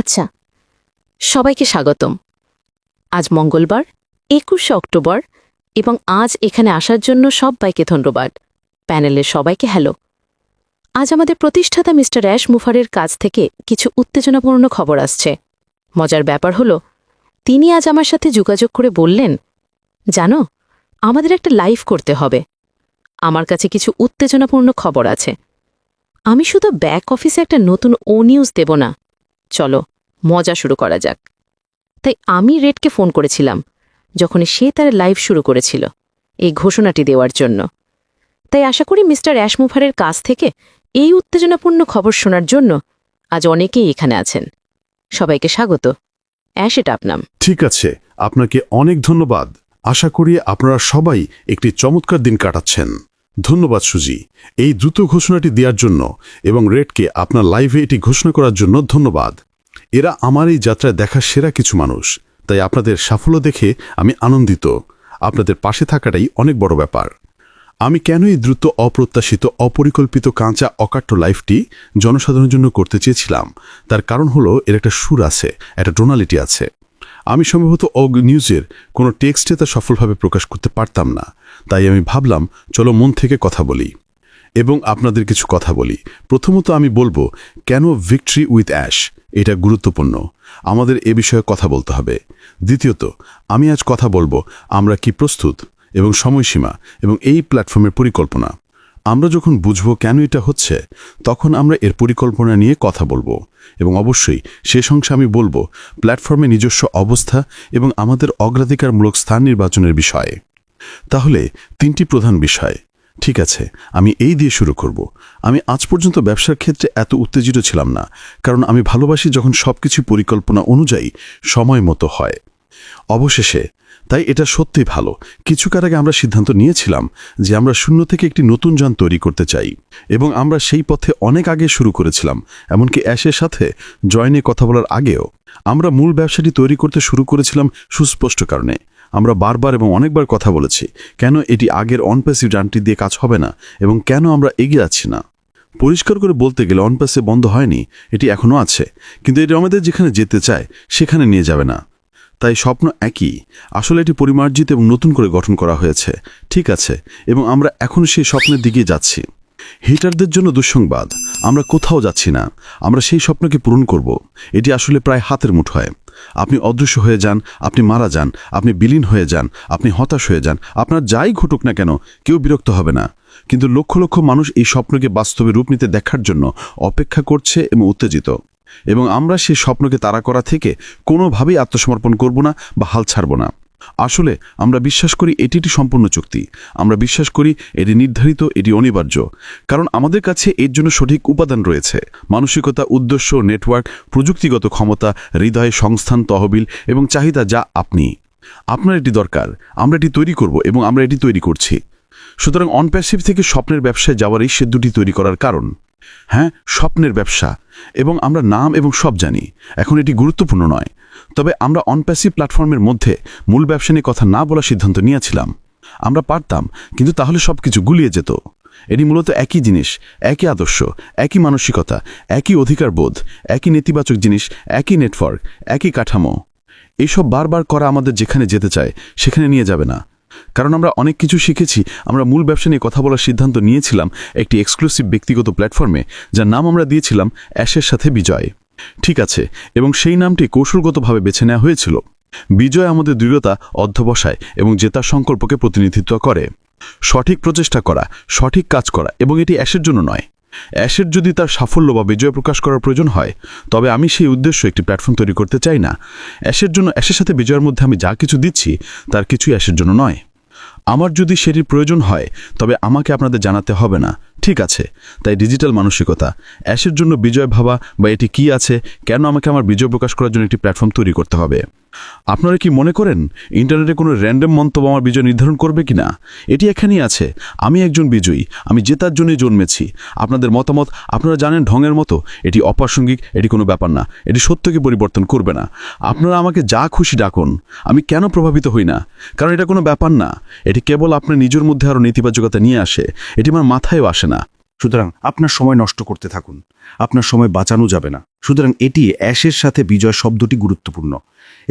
আচ্ছা, সবাইকে স্বাগতম। আজ মঙ্গলবার ২১শে অক্টোবর এবং আজ এখানে আসার জন্য সবাইকে ধন্যবাদ। প্যানেলের সবাইকে হ্যালো। আজ আমাদের প্রতিষ্ঠাতা মিস্টার অ্যাশ মুফারের কাছ থেকে কিছু উত্তেজনাপূর্ণ খবর আসছে। মজার ব্যাপার হলো, তিনি আজ আমার সাথে যোগাযোগ করে বললেন, জানো, আমাদের একটা লাইভ করতে হবে। আমার কাছে কিছু উত্তেজনাপূর্ণ খবর আছে। আমি শুধু ব্যাক অফিসে একটা নতুন নিউজ দেব না। চলো, মজা শুরু করা যাক। তাই আমি রেডকে ফোন করেছিলাম যখন সে তার লাইভ শুরু করেছিল এই ঘোষণাটি দেওয়ার জন্য। তাই আশা করি মিস্টার অ্যাশ মুফারের কাছ থেকে এই উত্তেজনাপূর্ণ খবর শোনার জন্য আজ অনেকেই এখানে আছেন। সবাইকে স্বাগত। অ্যাশ, এটা আপনার। ঠিক আছে, আপনাকে অনেক ধন্যবাদ। আশা করি আপনারা সবাই একটি চমৎকার দিন কাটাচ্ছেন। ধন্যবাদ সুজি, এই দ্রুত ঘোষণাটি দেওয়ার জন্য এবং রেডকে আপনার লাইভে এটি ঘোষণা করার জন্য ধন্যবাদ। এরা আমার এই যাত্রায় দেখা সেরা কিছু মানুষ, তাই আপনাদের সাফল্য দেখে আমি আনন্দিত। আপনাদের পাশে থাকাটাই অনেক বড় ব্যাপার। আমি কেন এই দ্রুত, অপ্রত্যাশিত, অপরিকল্পিত, কাঁচা, অকাট্য লাইফটি জনসাধারণের জন্য করতে চেয়েছিলাম, তার কারণ হলো এর একটা সুর আছে, একটা টোনালিটি আছে। আমি সম্ভবত নিউজের কোনো টেক্সটে তা সফলভাবে প্রকাশ করতে পারতাম না, তাই আমি ভাবলাম চলো মন থেকে কথা বলি এবং আপনাদের কিছু কথা বলি। প্রথমত আমি বলবো কেন ভিক্টরি উইথ অ্যাশ এটা গুরুত্বপূর্ণ, আমাদের এ বিষয়ে কথা বলতে হবে। দ্বিতীয়ত আমি আজ কথা বলবো আমরা কি প্রস্তুত এবং সময়সীমা এবং এই প্ল্যাটফর্মের পরিকল্পনা। আমরা যখন বুঝব কেন এটা হচ্ছে, তখন আমরা এর পরিকল্পনা নিয়ে কথা বলবো এবং অবশ্যই শেষ অংশে আমি বলবো প্ল্যাটফর্মে নিজস্ব অবস্থা এবং আমাদের অগ্রাধিকারমূলক স্থান নির্বাচনের বিষয়ে। তাহলে তিনটি প্রধান বিষয়। ঠিক আছে, আমি এই দিয়ে শুরু করব। আমি আজ পর্যন্ত ব্যবসার ক্ষেত্রে এত উত্তেজিত ছিলাম না, কারণ আমি ভালোবাসি যখন সবকিছু পরিকল্পনা অনুযায়ী সময় মতো হয়। অবশেষে তাই এটা সত্যিই ভালো। কিছুকাল আগে আমরা সিদ্ধান্ত নিয়েছিলাম যে আমরা শূন্য থেকে একটি নতুন যান তৈরি করতে চাই এবং আমরা সেই পথে অনেক আগে শুরু করেছিলাম, এমনকি অ্যাশের সাথে জয়েনে কথা বলার আগেও। আমরা মূল ব্যবসাটি তৈরি করতে শুরু করেছিলাম সুস্পষ্ট কারণে। আমরা বারবার এবং অনেকবার কথা বলেছি কেন এটি আগের অনপ্যাসিভ যানটি দিয়ে কাজ হবে না এবং কেন আমরা এগিয়ে যাচ্ছি না। পরিষ্কার করে বলতে গেলে অনপ্যাসিভ বন্ধ হয়নি, এটি এখনও আছে, কিন্তু এটি আমাদের যেখানে যেতে চায় সেখানে নিয়ে যাবে না। তাই স্বপ্ন একই, আসলে এটি পরিমার্জিত এবং নতুন করে গঠন করা হয়েছে। ঠিক আছে, এবং আমরা এখন সেই স্বপ্নের দিকে যাচ্ছি। হিটারদের জন্য দুঃসংবাদ, আমরা কোথাও যাচ্ছি না, আমরা সেই স্বপ্নকে পূরণ করব। এটি আসলে প্রায় হাতের মুঠোয়। আপনি অদৃশ্য হয়ে যান, আপনি মারা যান, আপনি বিলীন হয়ে যান, আপনি হতাশ হয়ে যান, আপনার যাই ঘটুক না কেন কেউ বিরক্ত হবে না। কিন্তু লক্ষ লক্ষ মানুষ এই স্বপ্নকে বাস্তবে রূপ নিতে দেখার জন্য অপেক্ষা করছে এবং উত্তেজিত। এবং আমরা সেই স্বপ্নকে তাড়া করা থেকে কোনোভাবেই আত্মসমর্পণ করব না বা হাল ছাড়ব না। আসলে আমরা বিশ্বাস করি এটি একটি সম্পূর্ণ চুক্তি। আমরা বিশ্বাস করি এটি নির্ধারিত, এটি অনিবার্য, কারণ আমাদের কাছে এর জন্য সঠিক উপাদান রয়েছে: মানসিকতা, উদ্দেশ্য, নেটওয়ার্ক, প্রযুক্তিগত ক্ষমতা, হৃদয়, সংস্থান, তহবিল এবং চাহিদা। যা আপনার এটি দরকার, আমরা এটি তৈরি করব এবং আমরা এটি তৈরি করছি। সুতরাং অনপ্যাসিভ থেকে স্বপ্নের ব্যবসায় যাওয়ার এই সেতুটি তৈরি করার কারণ, হ্যাঁ, স্বপ্নের ব্যবসা। এবং আমরা নাম এবং সব জানি, এখন এটি গুরুত্বপূর্ণ নয়। তবে আমরা অনপ্যাসিভ প্ল্যাটফর্মের মধ্যে মূল ব্যবসা নিয়ে কথা না বলার সিদ্ধান্ত নিয়েছিলাম। আমরা পারতাম, কিন্তু তাহলে সব কিছু গুলিয়ে যেত। এটি মূলত একই জিনিস, একই আদর্শ, একই মানসিকতা, একই অধিকার বোধ, একই নেতিবাচক জিনিস, একই নেটওয়ার্ক, একই কাঠামো। এইসব বারবার করা আমাদের যেখানে যেতে চায় সেখানে নিয়ে যাবে না। কারণ আমরা অনেক কিছু শিখেছি। আমরা মূল ব্যবসা নিয়ে কথা বলার সিদ্ধান্ত নিয়েছিলাম একটি এক্সক্লুসিভ ব্যক্তিগত প্ল্যাটফর্মে, যার নাম আমরা দিয়েছিলাম অ্যাশের সাথে বিজয়। ঠিক আছে, এবং সেই নামটি কৌশলগতভাবে বেছে নেওয়া হয়েছিল। বিজয় আমাদের দৃঢ়তা, অধ্যবসায় এবং জেতার সংকল্পকে প্রতিনিধিত্ব করে। সঠিক প্রচেষ্টা করা, সঠিক কাজ করা, এবং এটি অ্যাশের জন্য নয়। অ্যাশের যদি তার সাফল্য বা বিজয় প্রকাশ করার প্রয়োজন হয়, তবে আমি সেই উদ্দেশ্য একটি প্ল্যাটফর্ম তৈরি করতে চাই না অ্যাশের জন্য। অ্যাশের সাথে বিজয়ের মধ্যে আমি যা কিছু দিচ্ছি তার কিছুই অ্যাশের জন্য নয়। আমার যদি সেটির প্রয়োজন হয় তবে আমাকে আপনাদের জানাতে হবে না, ঠিক আছে? তাই ডিজিটাল মানসিকতা, অ্যাশের জন্য বিজয় ভাবা বা এটি কি আছে, কেন আমাকে আমার বিজয় প্রকাশ করার জন্য একটি প্ল্যাটফর্ম তৈরি করতে হবে। আপনারা কি মনে করেন ইন্টারনেটে কোনো র্যান্ডম মন্তব্য আমার বিজয় নির্ধারণ করবে কি না? এটি এখানেই আছে। আমি একজন বিজয়ী, আমি জেতার জন্যই জন্মেছি। আপনাদের মতামত, আপনারা জানেন ঢঙের মতো, এটি অপ্রাসঙ্গিক, এটি কোনো ব্যাপার না, এটি সত্যকে পরিবর্তন করবে না। আপনারা আমাকে যা খুশি ডাকুন, আমি কেন প্রভাবিত হই না? কারণ এটা কোনো ব্যাপার না, এটি কেবল আপনার নিজের মধ্যে আরও নেতিবাচকতা নিয়ে আসে, এটি আমার মাথায়ও আসে না। সুতরাং আপনার সময় নষ্ট করতে থাকুন, আপনার সময় বাঁচানো যাবে না। সুতরাং এটি অ্যাশের সাথে বিজয় শব্দটি গুরুত্বপূর্ণ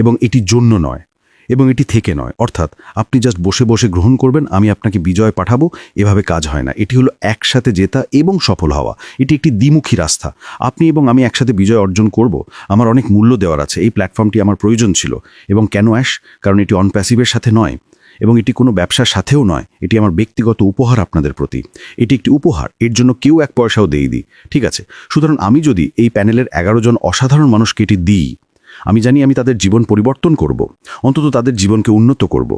এবং এটি জন্য নয় এবং এটি থেকে নয়, অর্থাৎ আপনি জাস্ট বসে বসে গ্রহণ করবেন আমি আপনাকে বিজয় পাঠাবো, এভাবে কাজ হয় না। এটি হলো একসাথে জেতা এবং সফল হওয়া। এটি একটি দ্বিমুখী রাস্তা। আপনি এবং আমি একসাথে বিজয় অর্জন করব। আমার অনেক মূল্য দেওয়ার আছে। এই প্ল্যাটফর্মটি আমার প্রয়োজন ছিল। এবং কেন অ্যাশ? কারণ এটি অন প্যাসিভের সাথে নয় এবং এটি কোনো ব্যবসার সাথেও নয়। এটি আমার ব্যক্তিগত উপহার আপনাদের প্রতি। এটি একটি উপহার, এর জন্য কেউ এক পয়সাও দিয়ে দিই, ঠিক আছে? সুতরাং আমি যদি এই প্যানেলের 11 জন অসাধারণ মানুষকে এটি দিই, আমি জানি আমি তাদের জীবন পরিবর্তন করব, অন্তত তাদের জীবনকে উন্নত করব।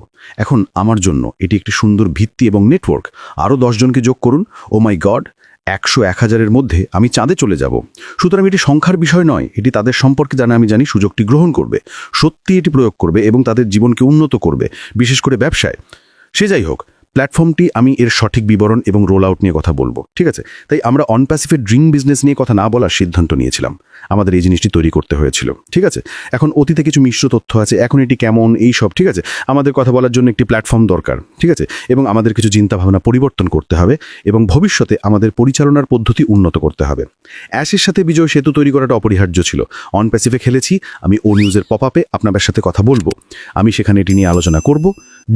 এখন আমার জন্য এটি একটি সুন্দর ভিত্তি এবং নেটওয়ার্ক। আরও 10 জনকে যোগ করুন, ও মাই গড, 100-1000-এর মধ্যে আমি চাঁদে চলে যাব। সুতরাং এটি সংখ্যার বিষয় নয়, এটি তাদের সম্পর্কে জানা আমি জানি সুযোগটি গ্রহণ করবে, সত্যি এটি প্রয়োগ করবে এবং তাদের জীবনকে উন্নত করবে, বিশেষ করে ব্যবসায়। সে যাই হোক, প্ল্যাটফর্মটি আমি এর সঠিক বিবরণ এবং রোল আউট নিয়ে কথা বলবো, ঠিক আছে? তাই আমরা অন প্যাসিভের ড্রিম বিজনেস নিয়ে কথা না বলার সিদ্ধান্ত নিয়েছিলাম। আমাদের এই জিনিসটি তৈরি করতে হয়েছিল, ঠিক আছে? এখন অতীতে কিছু মিশ্র তথ্য আছে, এখন এটি কেমন এই সব, ঠিক আছে? আমাদের কথা বলার জন্য একটি প্ল্যাটফর্ম দরকার, ঠিক আছে? এবং আমাদের কিছু চিন্তাভাবনা পরিবর্তন করতে হবে এবং ভবিষ্যতে আমাদের পরিচালনার পদ্ধতি উন্নত করতে হবে। অ্যাশের সাথে বিজয় সেতু তৈরি করাটা অপরিহার্য ছিল। অন প্যাসিভে খেলেছি, আমি ও নিউজের পপআপে আপনাদের সাথে কথা বলবো। আমি সেখানে এটি নিয়ে আলোচনা করব।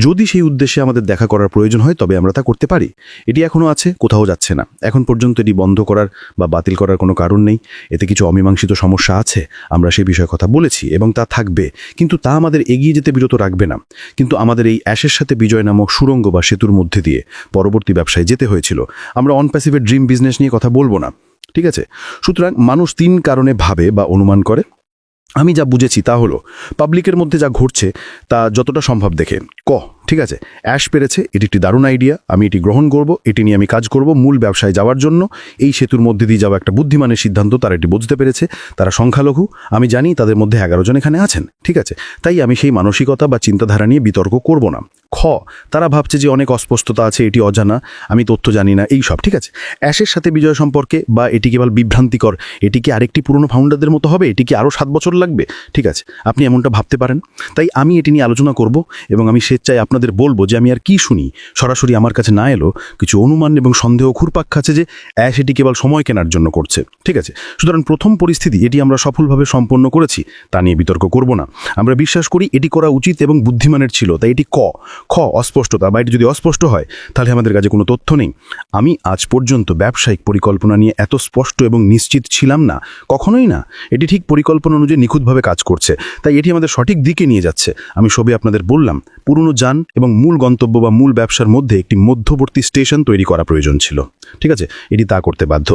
যদি সেই উদ্দেশ্যে আমাদের দেখা করার প্রয়োজন হয় তবে আমরা তা করতে পারি। এটি এখনও আছে, কোথাও যাচ্ছে না। এখন পর্যন্ত এটি বন্ধ করার বা বাতিল করার কোনো কারণ নেই। এতে কিছু অমীমাংসিত সমস্যা আছে, আমরা সেই বিষয়ে কথা বলেছি এবং তা থাকবে, কিন্তু তা আমাদের এগিয়ে যেতে বিরত রাখবে না। কিন্তু আমাদের এই অ্যাশের সাথে বিজয় নামক সুড়ঙ্গ বা সেতুর মধ্যে দিয়ে পরবর্তী ব্যবসায় যেতে হয়েছিল। আমরা অন প্যাসিভের ড্রিম বিজনেস নিয়ে কথা বলবো না, ঠিক আছে? সুতরাং মানুষ 3 কারণে ভাবে বা অনুমান করে। আমি যা বুঝেছি তা হলো পাবলিকের মধ্যে যা ঘটছে তা যতটা সম্ভব দেখে ঠিক আছে, অ্যাশ পেরেছে, এটি একটি দারুণ আইডিয়া, আমি এটি গ্রহণ করব, এটি নিয়ে আমি কাজ করব। মূল ব্যবসায় যাওয়ার জন্য এই সেতুর মধ্যে দিয়ে যাওয়া একটা বুদ্ধিমানের সিদ্ধান্ত, তারা এটি বুঝতে পেরেছে। তারা সংখ্যালঘু, আমি জানি তাদের মধ্যে 11 জন এখানে আছেন, ঠিক আছে? তাই আমি সেই মানসিকতা বা চিন্তাধারা নিয়ে বিতর্ক করব না। তারা ভাবছে যে অনেক অস্পষ্টতা আছে, এটি অজানা, আমি তথ্য জানি না, এই সব, ঠিক আছে? অ্যাশের সাথে বিজয় সম্পর্কে বা এটি কেবল বিভ্রান্তিকর, এটি কি আরেকটি পুরনো ফাউন্ডারদের মতো হবে, এটি কি আরও 7 বছর লাগবে, ঠিক আছে? আপনি এমনটা ভাবতে পারেন। তাই আমি এটি নিয়ে আলোচনা করব এবং আমি স্বেচ্ছায় আপনাদের বলবো যে আমি আর কি শুনি। সরাসরি আমার কাছে না এলো কিছু অনুমান এবং সন্দেহ ঘুরপাক খাচ্ছে যে অ্যাশ এটি কেবল সময় কেনার জন্য করছে, ঠিক আছে? সুতরাং প্রথম পরিস্থিতি, এটি আমরা সফলভাবে সম্পন্ন করেছি, তা নিয়ে বিতর্ক করব না। আমরা বিশ্বাস করি এটি করা উচিত এবং বুদ্ধিমানের ছিল। তাই এটি অস্পষ্টতা, বা এটি যদি অস্পষ্ট হয় তাহলে আমাদের কাছে কোনো তথ্য নেই। আমি আজ পর্যন্ত ব্যবসায়িক পরিকল্পনা নিয়ে এত স্পষ্ট এবং নিশ্চিত ছিলাম না, কখনোই না। এটি ঠিক পরিকল্পনা অনুযায়ী নিখুঁতভাবে কাজ করছে, তাই এটি আমাদের সঠিক দিকে নিয়ে যাচ্ছে। আমি সবে আপনাদের বললাম পুরনো যান এবং মূল গন্তব্য বা মূল ব্যবসার মধ্যে একটি মধ্যবর্তী স্টেশন তৈরি করা প্রয়োজন ছিল, ঠিক আছে? এটি তা করতে বাধ্য।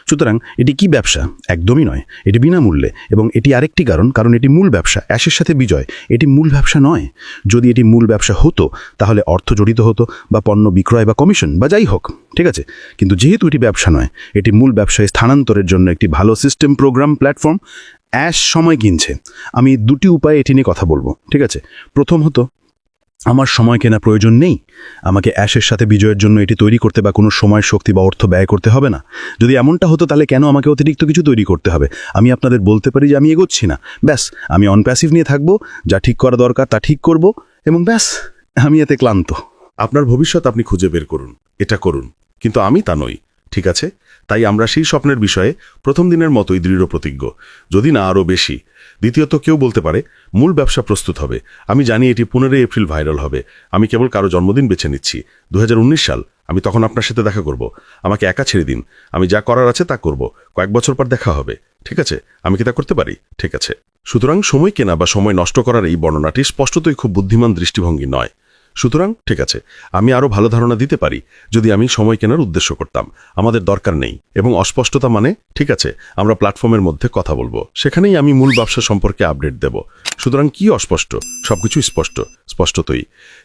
সুতরাং এটি কি ব্যবসা? একদমই নয়, এটি বিনামূল্যে। এবং এটি আরেকটি কারণ এটি মূল ব্যবসা। অ্যাশের সাথে বিজয় এটি মূল ব্যবসা নয়। যদি এটি মূল ব্যবসা হতো তাহলে অর্থ জড়িত হতো, বা পণ্য বিক্রয় বা কমিশন বা যাই হোক, ঠিক আছে? কিন্তু যেহেতু এটি ব্যবসা নয়, এটি মূল ব্যবসায় স্থানান্তরের জন্য একটি ভালো সিস্টেম, প্রোগ্রাম, প্ল্যাটফর্ম। অ্যাশ সময় কিনছে। আমি 2টি উপায়ে এটি নিয়ে কথা বলবো, ঠিক আছে? প্রথমত, আমার সময় কেনা প্রয়োজন নেই। আমাকে অ্যাশের সাথে বিজয়ের জন্য এটি তৈরি করতে বা কোনো সময়, শক্তি বা অর্থ ব্যয় করতে হবে না। যদি এমনটা হতো তাহলে কেন আমাকে অতিরিক্ত কিছু তৈরি করতে হবে? আমি আপনাদের বলতে পারি যে আমি এগোচ্ছি না, ব্যাস। আমি অন প্যাসিভ নিয়ে থাকবো, যা ঠিক করা দরকার তা ঠিক করব এবং ব্যাস, আমি এতে ক্লান্ত। আপনার ভবিষ্যৎ আপনি খুঁজে বের করুন, এটা করুন, কিন্তু আমি তা নই, ঠিক আছে? তাই আমরা সেই স্বপ্নের বিষয়ে প্রথম দিনের মতোই দৃঢ় প্রতিজ্ঞ, যদি না আরও বেশি। দ্বিতীয়ত, কেউ বলতে পারে মূল ব্যবসা প্রস্তুত হবে। আমি জানি এটি 15 এপ্রিল ভাইরাল হবে। আমি কেবল কারো জন্মদিন বেছে নিচ্ছি, 2019 সাল। আমি তখন আপনার সাথে দেখা করব। আমাকে একা ছেড়ে দিন, আমি যা করার আছে তা করব। কয়েক বছর পর দেখা হবে, ঠিক আছে? আমি কি তা করতে পারি? ঠিক আছে। সুতরাং সময় কেনা বা সময় নষ্ট করার এই বর্ণনাটি স্পষ্টতই খুব বুদ্ধিমান দৃষ্টিভঙ্গি নয়। সুতরাং ঠিক আছে, আমি আরও ভালো ধারণা দিতে পারি যদি আমি সময় কেনার উদ্দেশ্য করতাম। আমাদের দরকার নেই। এবং অস্পষ্টতা মানে, ঠিক আছে, আমরা প্ল্যাটফর্মের মধ্যে কথা বলবো, সেখানেই আমি মূল ব্যবসা সম্পর্কে আপডেট দেব। সুতরাং কি অস্পষ্ট? সবকিছু স্পষ্টতই,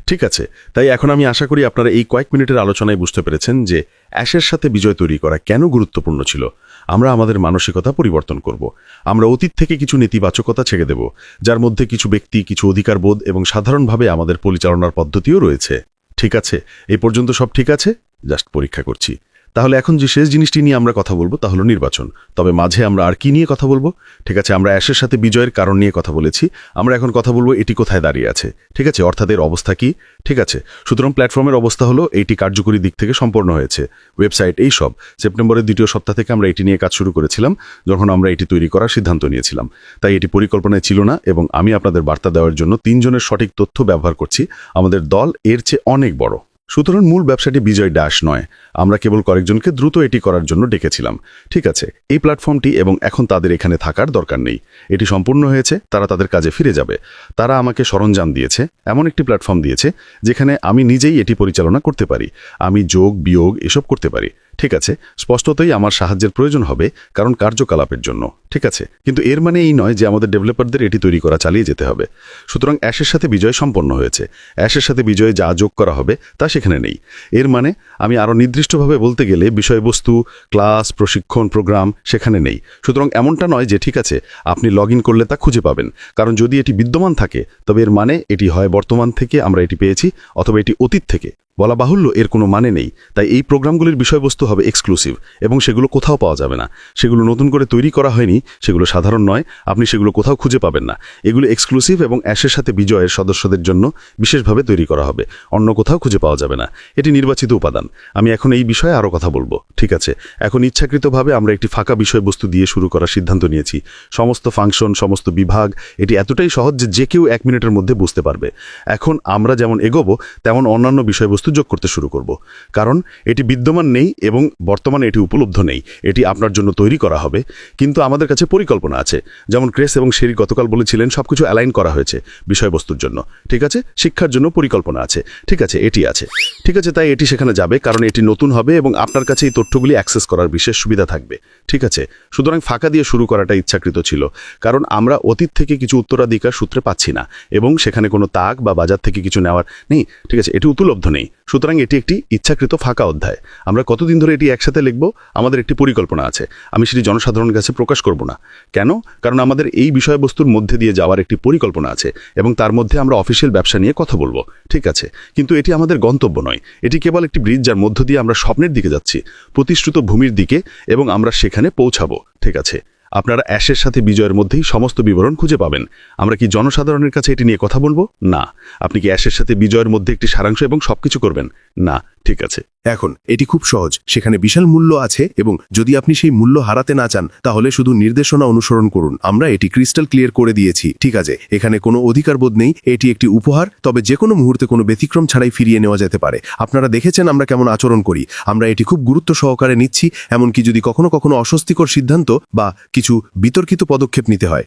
ঠিক আছে? তাই এখন আমি আশা করি আপনারা এই কয়েক মিনিটের আলোচনায় বুঝতে পেরেছেন যে অ্যাশের সাথে বিজয় তৈরি করা কেন গুরুত্বপূর্ণ ছিল। আমরা আমাদের মানসিকতা পরিবর্তন করব। আমরা অতীত থেকে কিছু নেতিবাচকতা ছেড়ে দেব, যার মধ্যে কিছু ব্যক্তি, কিছু অধিকারবোধ এবং সাধারণভাবে আমাদের পরিচালনার পদ্ধতিও রয়েছে, ঠিক আছে? এই পর্যন্ত সব ঠিক আছে? জাস্ট পরীক্ষা করছি। তাহলে এখন যে শেষ জিনিসটি নিয়ে আমরা কথা বলবো তা হলো নির্বাচন। তবে মাঝে আমরা আর কি নিয়ে কথা বলবো? ঠিক আছে, আমরা অ্যাশের সাথে বিজয়ের কারণ নিয়ে কথা বলেছি। আমরা এখন কথা বলবো এটি কোথায় দাঁড়িয়ে আছে। ঠিক আছে, অর্থাৎ এর অবস্থা কি? ঠিক আছে, সুতরাং প্ল্যাটফর্মের অবস্থা হলো এইটি কার্যকরী দিক থেকে সম্পন্ন হয়েছে, ওয়েবসাইট এই সব। সেপ্টেম্বরের দ্বিতীয় সপ্তাহ থেকে আমরা এটি নিয়ে কাজ শুরু করেছিলাম, যখন আমরা এটি তৈরি করার সিদ্ধান্ত নিয়েছিলাম। তাই এটি পরিকল্পনায় ছিল না, এবং আমি আপনাদের বার্তা দেওয়ার জন্য 3 জনের সঠিক তথ্য ব্যবহার করছি। আমাদের দল এর চেয়ে অনেক বড়। সুতরাং মূল ব্যবসাটি বিজয় ড্যাশ নয়, আমরা কেবল কয়েকজনকে দ্রুত এটি করার জন্য ডেকেছিলাম। ঠিক আছে, এই প্ল্যাটফর্মটি এবং এখন তাদের এখানে থাকার দরকার নেই। এটি সম্পূর্ণ হয়েছে, তারা তাদের কাজে ফিরে যাবে। তারা আমাকে সরঞ্জাম দিয়েছে, এমন একটি প্ল্যাটফর্ম দিয়েছে যেখানে আমি নিজেই এটি পরিচালনা করতে পারি। আমি যোগ বিয়োগ এসব করতে পারি। ঠিক আছে, স্পষ্টতই আমার সাহায্যের প্রয়োজন হবে, কারণ কার্যকলাপের জন্য। ঠিক আছে, কিন্তু এর মানে এই নয় যে আমাদের ডেভেলপারদের এটি তৈরি করা চালিয়ে যেতে হবে। সুতরাং অ্যাশের সাথে বিজয় সম্পন্ন হয়েছে। অ্যাশের সাথে বিজয়ে যা যোগ করা হবে তা সেখানে নেই। এর মানে আমি আরও নির্দিষ্টভাবে বলতে গেলে বিষয়বস্তু, ক্লাস, প্রশিক্ষণ, প্রোগ্রাম সেখানে নেই। সুতরাং এমনটা নয় যে ঠিক আছে আপনি লগ ইন করলে তা খুঁজে পাবেন, কারণ যদি এটি বিদ্যমান থাকে তবে এর মানে এটি হয় বর্তমান থেকে আমরা এটি পেয়েছি, অথবা এটি অতীত থেকে। বলা বাহুল্য এর কোনো মানে নেই। তাই এই প্রোগ্রামগুলির বিষয়বস্তু হবে এক্সক্লুসিভ, এবং সেগুলো কোথাও পাওয়া যাবে না। সেগুলো নতুন করে তৈরি করা হয়নি, সেগুলো সাধারণ নয়, আপনি সেগুলো কোথাও খুঁজে পাবেন না। এগুলো এক্সক্লুসিভ এবং অ্যাশের সাথে বিজয়ের সদস্যদের জন্য বিশেষভাবে তৈরি করা হবে, অন্য কোথাও খুঁজে পাওয়া যাবে না। এটি নির্বাচিত উপাদান। আমি এখন এই বিষয়ে আরও কথা বলবো। ঠিক আছে, এখন ইচ্ছাকৃতভাবে আমরা একটি ফাঁকা বিষয়বস্তু দিয়ে শুরু করার সিদ্ধান্ত নিয়েছি। সমস্ত ফাংশন, সমস্ত বিভাগ, এটি এতটাই সহজ যে কেউ 1 মিনিটের মধ্যে বুঝতে পারবে। এখন আমরা যেমন এগোবো তেমন অন্যান্য বিষয়বস্তু যোগ করতে শুরু করব, কারণ এটি বিদ্যমান নেই এবং বর্তমানে এটি উপলব্ধ নেই। এটি আপনার জন্য তৈরি করা হবে, কিন্তু আমাদের কাছে পরিকল্পনা আছে। যেমন ক্রেস এবং শেরি গতকাল বলেছিলেন, সবকিছু অ্যালাইন করা হয়েছে বিষয়বস্তুর জন্য। ঠিক আছে, শিক্ষার জন্য পরিকল্পনা আছে। ঠিক আছে, এটি আছে। ঠিক আছে, তাই এটি সেখানে যাবে, কারণ এটি নতুন হবে এবং আপনার কাছে এই তথ্যগুলি অ্যাক্সেস করার বিশেষ সুবিধা থাকবে। ঠিক আছে, সুতরাং ফাঁকা দিয়ে শুরু করাটা ইচ্ছাকৃত ছিল, কারণ আমরা অতীত থেকে কিছু উত্তরাধিকার সূত্রে পাচ্ছি না, এবং সেখানে কোনো তাক বা বাজার থেকে কিছু নেওয়ার নেই। ঠিক আছে, এটি উপলব্ধ নেই। সুতরাং এটি একটি ইচ্ছাকৃত ফাঁকা অধ্যায়। আমরা কতদিন ধরে এটি একসাথে লিখব, আমাদের একটি পরিকল্পনা আছে। আমি সেটি জনসাধারণের কাছে প্রকাশ করব না। কেন? কারণ আমাদের এই বিষয়বস্তুর মধ্যে দিয়ে যাওয়ার একটি পরিকল্পনা আছে, এবং তার মধ্যে আমরা অফিসিয়াল ব্যবসা নিয়ে কথা বলবো। ঠিক আছে, কিন্তু এটি আমাদের গন্তব্য নয়। এটি কেবল একটি ব্রিজ, যার মধ্য দিয়ে আমরা স্বপ্নের দিকে যাচ্ছি, প্রতিশ্রুত ভূমির দিকে, এবং আমরা সেখানে পৌঁছাবো। ঠিক আছে, আপনারা অ্যাশের সাথে বিজয়ের মধ্যেই সমস্ত বিবরণ খুঁজে পাবেন। আমরা কি জনসাধারণের কাছে এটি নিয়ে কথা বলবো? না। আপনি কি অ্যাশের সাথে বিজয়ের মধ্যে একটি সারাংশ এবং সবকিছু করবেন? না। ঠিক আছে, এখন এটি খুব সহজ, সেখানে বিশাল মূল্য আছে, এবং যদি আপনি সেই মূল্য হারাতে না চান তাহলে শুধু নির্দেশনা অনুসরণ করুন। আমরা এটি ক্রিস্টাল ক্লিয়ার করে দিয়েছি। ঠিক আছে, এখানে কোনো অধিকারবোধ নেই, এটি একটি উপহার, তবে যে কোনো মুহূর্তে কোনো ব্যতিক্রম ছাড়াই ফিরিয়ে নেওয়া যেতে পারে। আপনারা দেখেছেন আমরা কেমন আচরণ করি। আমরা এটি খুব গুরুত্ব সহকারে নিচ্ছি, এমনকি যদি কখনো কখনো অস্বস্তিকর সিদ্ধান্ত বা কিছু বিতর্কিত পদক্ষেপ নিতে হয়।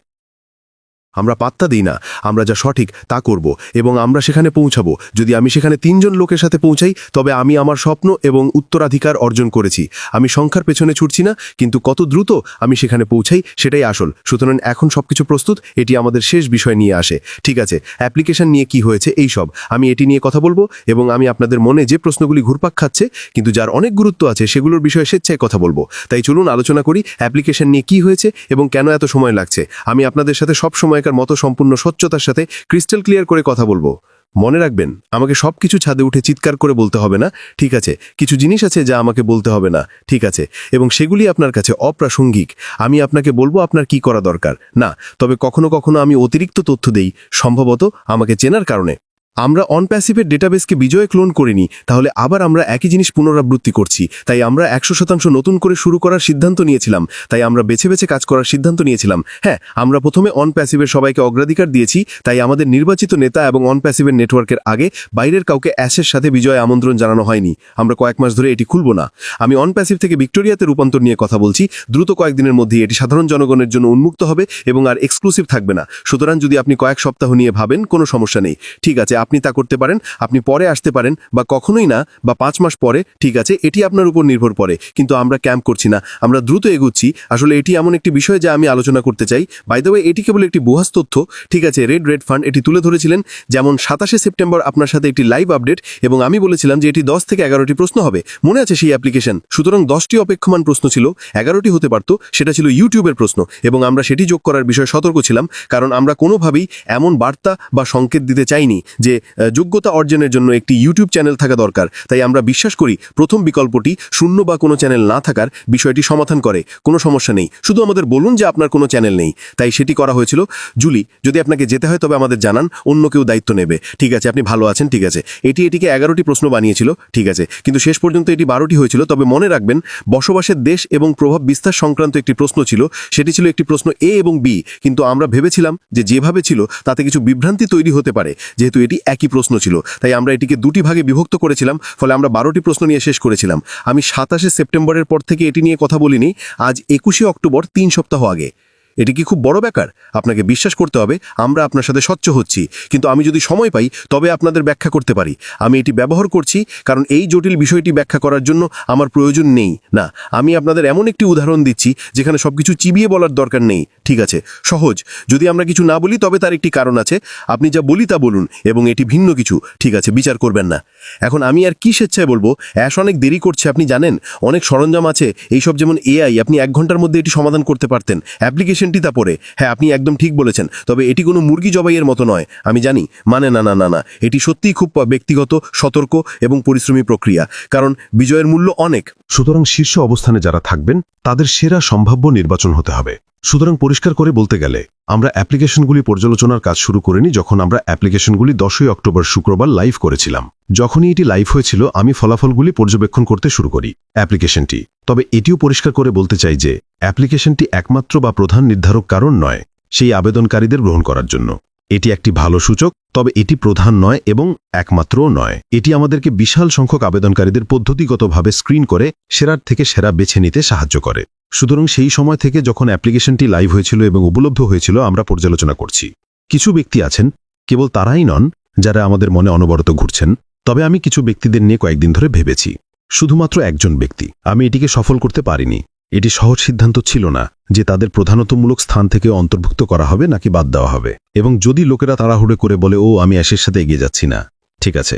আমরা পাত্তা দিই না, আমরা যা সঠিক তা করব, এবং আমরা সেখানে পৌঁছাবো। যদি আমি সেখানে 3 জন লোকের সাথে পৌঁছাই তবে আমি আমার স্বপ্ন এবং উত্তরাধিকার অর্জন করেছি। আমি সংখ্যার পেছনে ছুটছি না, কিন্তু কত দ্রুত আমি সেখানে পৌঁছাই সেটাই আসল। সুতরাং এখন সবকিছু প্রস্তুত, এটি আমাদের শেষ বিষয় নিয়ে আসে। ঠিক আছে, অ্যাপ্লিকেশন নিয়ে কি হয়েছে এই সব আমি এটি নিয়ে কথা বলবো, এবং আমি আপনাদের মনে যে প্রশ্নগুলি ঘুরপাক খাচ্ছে কিন্তু যার অনেক গুরুত্ব আছে সেগুলোর বিষয়ে স্বেচ্ছায় কথা বলবো। তাই চলুন আলোচনা করি অ্যাপ্লিকেশন নিয়ে কি হয়েছে এবং কেন এত সময় লাগছে। আমি আপনাদের সাথে সব সময়কার মতো সম্পূর্ণ স্বচ্ছতার সাথে ক্রিস্টাল ক্লিয়ার করে কথা বলবো। মনে রাখবেন, আমাকে সবকিছু ছাদে উঠে চিৎকার করে বলতে হবে না। ঠিক আছে, কিছু জিনিস আছে যা আমাকে বলতে হবে না। ঠিক আছে, এবং সেগুলি আপনার কাছে অপ্রাসঙ্গিক। আমি আপনাকে বলবো আপনার কি করা দরকার না, তবে কখনো কখনো আমি অতিরিক্ত তথ্য দেই, সম্ভবত আমাকে চেনার কারণে। আমরা অনপ্যাসিভের ডেটাবেসকে বিজয়ে ক্লোন করিনি, তাহলে আবার আমরা একই জিনিস পুনরাবৃত্তি করছি। তাই আমরা 100% নতুন করে শুরু করার সিদ্ধান্ত নিয়েছিলাম। তাই আমরা বেছে বেছে কাজ করার সিদ্ধান্ত নিয়েছিলাম। হ্যাঁ, আমরা প্রথমে অনপ্যাসিভের সবাইকে অগ্রাধিকার দিয়েছি, তাই আমাদের নির্বাচিত নেতা এবং অনপ্যাসিভের নেটওয়ার্কের আগে বাইরের কাউকে অ্যাশের সাথে বিজয় আমন্ত্রণ জানানো হয়নি। আমরা কয়েক মাস ধরে এটি খুলব না। আমি অনপ্যাসিভ থেকে ভিক্টোরিয়াতে রূপান্তর নিয়ে কথা বলছি। দ্রুত কয়েকদিনের মধ্যেই এটি সাধারণ জনগণের জন্য উন্মুক্ত হবে এবং আর এক্সক্লুসিভ থাকবে না। সুতরাং যদি আপনি কয়েক সপ্তাহ নিয়ে ভাবেন, কোনো সমস্যা নেই। ঠিক আছে, আপনি তা করতে পারেন। আপনি পরে আসতে পারেন বা কখনোই না, বা 5 মাস পরে। ঠিক আছে, এটি আপনার উপর নির্ভর করে, কিন্তু আমরা ক্যাম্প করছি না, আমরা দ্রুত এগুচ্ছি। আসলে এটি এমন একটি বিষয় যা আমি আলোচনা করতে চাই। বাই দ্য ওয়ে, এটি কেবল একটি বোহাস তথ্য। ঠিক আছে, রেড ফান্ড এটি তুলে ধরেছিলেন, যেমন 27শে সেপ্টেম্বর আপনার সাথে একটি লাইভ আপডেট, এবং আমি বলেছিলাম যে এটি 10 থেকে 11টি প্রশ্ন হবে। মনে আছে সেই অ্যাপ্লিকেশন? সুতরাং 10টি অপেক্ষমান প্রশ্ন ছিল, 11টি হতে পারত। সেটা ছিল ইউটিউবের প্রশ্ন, এবং আমরা সেটি যোগ করার বিষয়ে সতর্ক ছিলাম, কারণ আমরা কোনোভাবেই এমন বার্তা বা সংকেত দিতে চাইনি যে যোগ্যতা অর্জনের জন্য একটি ইউটিউব চ্যানেল থাকা দরকার, তাই আমরা বিশ্বাস করি প্রথম বিকল্পটি শূন্য বা কোনো চ্যানেল না থাকার বিষয়টি সমাধান করে। কোনো সমস্যা নেই, শুধু আমাদের বলুন যে আপনার কোনো চ্যানেল নেই। তাই সেটি করা হয়েছিল। জুলি, যদি আপনাকে যেতে হয় তবে আমাদের জানান, অন্য কেউ দায়িত্ব নেবে। ঠিক আছে, আপনি ভালো আছেন, ঠিক আছে। এটিকে 11টি প্রশ্ন বানিয়েছিল, ঠিক আছে, কিন্তু শেষ পর্যন্ত এটি 12টি হয়েছিল। তবে মনে রাখবেন, বসবাসের দেশ এবং প্রভাব বিস্তার সংক্রান্ত একটি প্রশ্ন ছিল, সেটি ছিল একটি প্রশ্ন এ এবং বি, কিন্তু আমরা ভেবেছিলাম যে যেভাবে ছিল তাতে কিছু বিভ্রান্তি তৈরি হতে পারে। যেহেতু এটি একই প্রশ্ন ছিল, তাই আমরা এটিকে 2টি ভাগে বিভক্ত করেছিলাম, ফলে আমরা 12টি প্রশ্ন নিয়ে শেষ করেছিলাম। আমি 27শে সেপ্টেম্বরের পর থেকে এটি নিয়ে কথা বলিনি, আজ 21শে অক্টোবর, 3 সপ্তাহ আগে। এটি কি খুব বড় ব্যাপার? আপনাকে বিশ্বাস করতে হবে আমরা আপনার সাথে স্বচ্ছ হচ্ছি, কিন্তু আমি যদি সময় পাই তবে আপনাদের ব্যাখ্যা করতে পারি। আমি এটি ব্যবহার করছি কারণ এই জটিল বিষয়টি ব্যাখ্যা করার জন্য আমার প্রয়োজন নেই। না, আমি আপনাদের এমন একটি উদাহরণ দিচ্ছি যেখানে সবকিছু চিবিয়ে বলার দরকার নেই, ঠিক আছে, সহজ। যদি আমরা কিছু না বলি তবে তার একটি কারণ আছে, আপনি যা বলি তা বলুন, এবং এটি ভিন্ন কিছু, ঠিক আছে, বিচার করবেন না। এখন আমি আর কি স্বেচ্ছায় বলবো, অ্যাশ অনেক দেরি করছে, আপনি জানেন, অনেক সরঞ্জাম আছে এইসব, যেমন এআই, আপনি 1 ঘন্টার মধ্যে এটি সমাধান করতে পারতেন, অ্যাপ্লিকেশনটি তা পড়ে। হ্যাঁ, আপনি একদম ঠিক বলেছেন, তবে এটি কোনো মুরগি জবাইয়ের মতো নয়, আমি জানি, মানে না না না না, এটি সত্যিই খুব ব্যক্তিগত, সতর্ক এবং পরিশ্রমী প্রক্রিয়া, কারণ বিজয়ের মূল্য অনেক। সুতরাং শীর্ষ অবস্থানে যারা থাকবেন তাদের সেরা সম্ভাব্য নির্বাচন হতে হবে। সুতরাং পরিষ্কার করে বলতে গেলে আমরা অ্যাপ্লিকেশনগুলি পর্যালোচনার কাজ শুরু করিনি যখন আমরা অ্যাপ্লিকেশনগুলি 10ই অক্টোবর শুক্রবার লাইভ করেছিলাম। যখনই এটি লাইভ হয়েছিল আমি ফলাফলগুলি পর্যবেক্ষণ করতে শুরু করি অ্যাপ্লিকেশনটি। তবে এটিও পরিষ্কার করে বলতে চাই যে অ্যাপ্লিকেশনটি একমাত্র বা প্রধান নির্ধারক কারণ নয় সেই আবেদনকারীদের গ্রহণ করার জন্য। এটি একটি ভালো সূচক, তবে এটি প্রধান নয় এবং একমাত্রও নয়। এটি আমাদেরকে বিশাল সংখ্যক আবেদনকারীদের পদ্ধতিগতভাবে স্ক্রিন করে সেরার থেকে সেরা বেছে নিতে সাহায্য করে। সুতরাং সেই সময় থেকে যখন অ্যাপ্লিকেশনটি লাইভ হয়েছিল এবং উপলব্ধ হয়েছিল আমরা পর্যালোচনা করছি। কিছু ব্যক্তি আছেন, কেবল তারাই নন যারা আমাদের মনে অনবরত ঘুরছেন, তবে আমি কিছু ব্যক্তিদের নিয়ে কয়েকদিন ধরে ভেবেছি। শুধুমাত্র একজন ব্যক্তি, আমি এটিকে সফল করতে পারিনি। এটি সহজ সিদ্ধান্ত ছিল না যে তাদের প্রধানতমূলক স্থান থেকে অন্তর্ভুক্ত করা হবে নাকি বাদ দেওয়া হবে। এবং যদি লোকেরা তাড়াহুড়ো করে বলে ও আমি অ্যাশের সাথে এগিয়ে যাচ্ছি না, ঠিক আছে,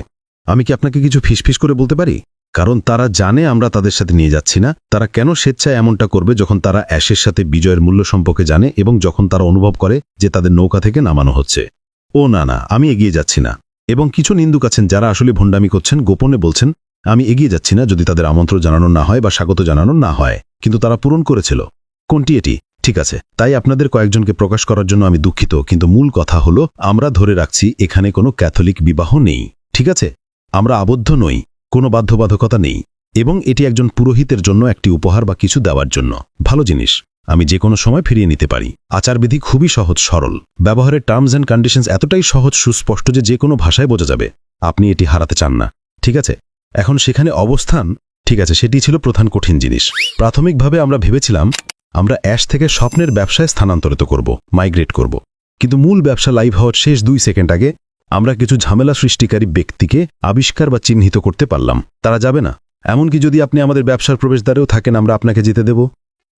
আমি কি আপনাকে কিছু ফিসফিস করে বলতে পারি? কারণ তারা জানে আমরা তাদের সাথে নিয়ে যাচ্ছি না। তারা কেন স্বেচ্ছায় এমনটা করবে যখন তারা অ্যাশের সাথে বিজয়ের মূল্য সম্পর্কে জানে এবং যখন তারা অনুভব করে যে তাদের নৌকা থেকে নামানো হচ্ছে? ও না না, আমি এগিয়ে যাচ্ছি না। এবং কিছু নিন্দুক আছেন যারা আসলে ভণ্ডামি করছেন, গোপনে বলছেন আমি এগিয়ে যাচ্ছি না যদি তাদের আমন্ত্রণ জানানো না হয় বা স্বাগত জানানো না হয়, কিন্তু তারা পূরণ করেছিল। কোনটি এটি? ঠিক আছে, তাই আপনাদের কয়েকজনকে প্রকাশ করার জন্য আমি দুঃখিত, কিন্তু মূল কথা হলো আমরা ধরে রাখছি এখানে কোনো ক্যাথলিক বিবাহ নেই, ঠিক আছে? আমরা আবদ্ধ নই, কোনো বাধ্যবাধকতা নেই, এবং এটি একজন পুরোহিতের জন্য একটি উপহার বা কিছু দেওয়ার জন্য। ভালো জিনিস, আমি যে কোনো সময় ফিরিয়ে নিতে পারি। আচারবিধি খুবই সহজ সরল, ব্যবহারের টার্মস অ্যান্ড কন্ডিশনস এতটাই সহজ সুস্পষ্ট যে কোনো ভাষায় বোঝা যাবে। আপনি এটি হারাতে চান না, ঠিক আছে? এখন সেখানে অবস্থান, ঠিক আছে, সেটি ছিল প্রধান কঠিন জিনিস। প্রাথমিকভাবে আমরা ভেবেছিলাম আমরা অ্যাশ থেকে স্বপ্নের ব্যবসায় স্থানান্তরিত করব, মাইগ্রেট করব। কিন্তু মূল ব্যবসা লাইভ হওয়ার শেষ 2 সেকেন্ড আগে আমরা কিছু ঝামেলা সৃষ্টিকারী ব্যক্তিকে আবিষ্কার বা চিহ্নিত করতে পারলাম। তারা যাবে না। এমনকি যদি আপনি আমাদের ব্যবসার প্রবেশদ্বারেও থাকেন আমরা আপনাকে যেতে দেব,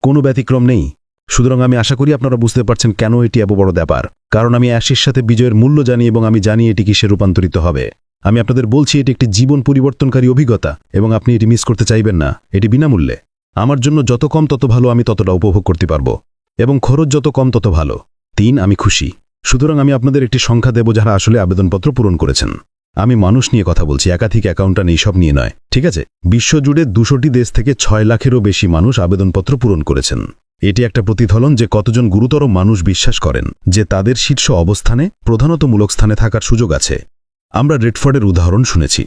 কোনো ব্যতিক্রম নেই। সুতরাং আমি আশা করি আপনারা বুঝতে পারছেন কেন এটি এত বড় ব্যাপার। কারণ আমি অ্যাশের সাথে বিজয়ের মূল্য জানি এবং আমি জানি এটি কিসে রূপান্তরিত হবে। আমি আপনাদের বলছি এটি একটি জীবন পরিবর্তনকারী অভিজ্ঞতা এবং আপনি এটি মিস করতে চাইবেন না। এটি বিনামূল্যে। আমার জন্য যত কম তত ভালো, আমি ততটা উপভোগ করতে পারবো, এবং খরচ যত কম তত ভালো। 3, আমি খুশি। সুতরাং আমি আপনাদের একটি সংখ্যা দেব যারা আসলে আবেদনপত্র পূরণ করেছেন। আমি মানুষ নিয়ে কথা বলছি, একাধিক অ্যাকাউন্টান্ট এইসব নিয়ে নয়, ঠিক আছে? বিশ্বজুড়ে 200টি দেশ থেকে 6 লাখেরও বেশি মানুষ আবেদনপত্র পূরণ করেছেন। এটি একটা প্রতিফলন যে কতজন গুরুতর মানুষ বিশ্বাস করেন যে তাদের শীর্ষ অবস্থানে, প্রধানতমূলক স্থানে থাকার সুযোগ আছে। আমরা রেডফোর্ডের উদাহরণ শুনেছি।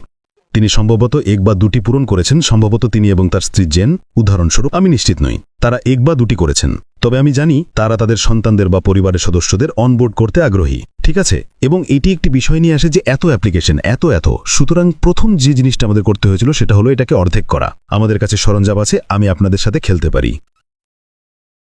তিনি সম্ভবত 1 বা 2টি পূরণ করেছেন, সম্ভবত তিনি এবং তার স্ত্রী জেন, উদাহরণস্বরূপ। আমি নিশ্চিত নই তারা 1 বা 2টি করেছেন, তবে আমি জানি তারা তাদের সন্তানদের বা পরিবারের সদস্যদের অনবোর্ড করতে আগ্রহী, ঠিক আছে? এবং এটি একটি বিষয় নিয়ে আসে যে এত অ্যাপ্লিকেশন, এত। সুতরাং প্রথম যে জিনিসটা আমাদের করতে হয়েছিল সেটা হলো এটাকে অর্ধেক করা। আমাদের কাছে সরঞ্জাম আছে, আমি আপনাদের সাথে খেলতে পারি,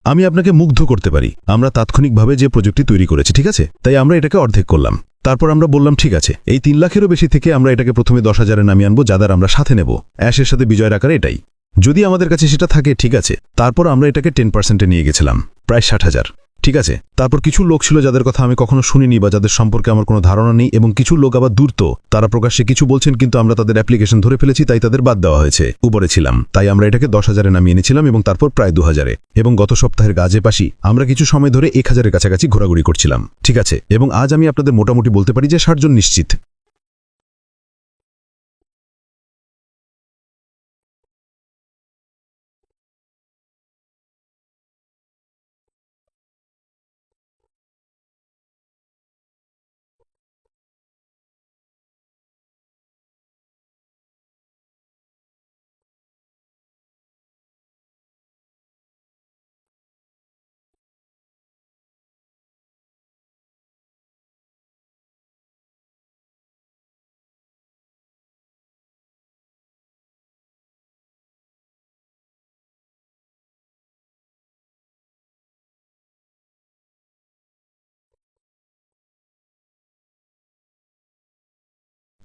আমি আপনাকে মুগ্ধ করতে পারি। আমরা তাৎক্ষণিকভাবে যে প্রযুক্তি তৈরি করেছি, ঠিক আছে? তাই আমরা এটাকে অর্ধেক করলাম। তারপর আমরা বললাম ঠিক আছে, এই 3 লাখেরও বেশি থেকে আমরা এটাকে প্রথমে 10,000-এ নামিয়ে আনবো, যাদের আমরা সাথে নেব অ্যাশের সাথে বিজয়ের আকারে। এটাই যদি আমাদের কাছে সেটা থাকে, ঠিক আছে। তারপর আমরা এটাকে 10%-এ নিয়ে গেছিলাম, প্রায় 60,000, ঠিক আছে? তারপর কিছু লোক ছিল যাদের কথা আমি কখনো শুনিনি বা যাদের সম্পর্কে আমার কোনো ধারণা নেই, এবং কিছু লোক আবার দূরত। তারা প্রকাশ্যে কিছু বলছেন, কিন্তু আমরা তাদের অ্যাপ্লিকেশন ধরে ফেলেছি, তাই তাদের বাদ দেওয়া হয়েছে। উপরে ছিলাম, তাই আমরা এটাকে 10,000-এ নামিয়ে এনেছিলাম এবং তারপর প্রায় 2,000-এ। এবং গত সপ্তাহের কাজে পাশি আমরা কিছু সময় ধরে 1,000-এর কাছাকাছি ঘোরাঘুরি করছিলাম, ঠিক আছে? এবং আজ আমি আপনাদের মোটামুটি বলতে পারি যে 60 জন নিশ্চিত।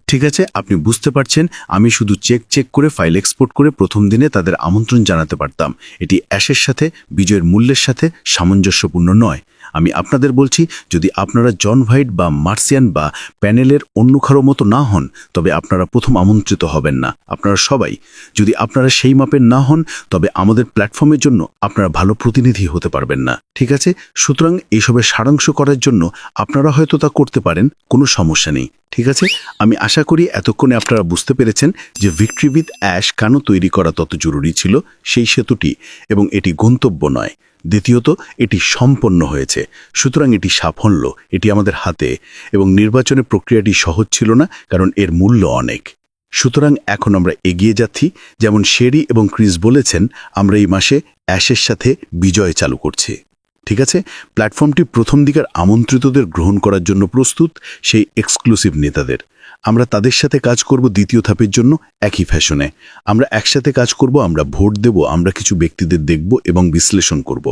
ঠিক আছে, আপনি বুঝতে পারছেন, আমি শুধু চেক করে ফাইল এক্সপোর্ট করে প্রথম দিনে তাদের আমন্ত্রণ জানাতে পারতাম। এটি অ্যাশের সাথে বিজয়ের মূল্যের সাথে সামঞ্জস্যপূর্ণ নয়। আমি আপনাদের বলছি, যদি আপনারা জন হোয়াইট বা মার্সিয়ান বা প্যানেলের অন্য কারো মতো না হন, তবে আপনারা প্রথম আমন্ত্রিত হবেন না। আপনারা সবাই যদি আপনারা সেই মাপের না হন, তবে আমাদের প্ল্যাটফর্মের জন্য আপনারা ভালো প্রতিনিধি হতে পারবেন না। ঠিক আছে, সুতরাং এইসবের সারাংশ করার জন্য আপনারা হয়তো তা করতে পারেন, কোনো সমস্যা নেই। ঠিক আছে, আমি আশা করি এতক্ষণে আপনারা বুঝতে পেরেছেন যে ভিক্টরি উইথ অ্যাশ কেন তৈরি করা তত জরুরি ছিল, সেই সেতুটি, এবং এটি গন্তব্য নয়। দ্বিতীয়ত, এটি সম্পন্ন হয়েছে, সুতরাং এটি সাফল্য, এটি আমাদের হাতে, এবং নির্বাচনের প্রক্রিয়াটি সহজ ছিল না, কারণ এর মূল্য অনেক। সুতরাং এখন আমরা এগিয়ে যাচ্ছি। যেমন শেরি এবং ক্রিস বলেছেন, আমরা এই মাসে অ্যাশের সাথে বিজয় চালু করছি। ঠিক আছে, প্ল্যাটফর্মটি প্রথম দিকের আমন্ত্রিতদের গ্রহণ করার জন্য প্রস্তুত, সেই এক্সক্লুসিভ নেতাদের। আমরা তাদের সাথে কাজ করব দ্বিতীয় ধাপের জন্য একই ফ্যাশনে। আমরা একসাথে কাজ করব, আমরা ভোট দেব, আমরা কিছু ব্যক্তিদের দেখব এবং বিশ্লেষণ করব।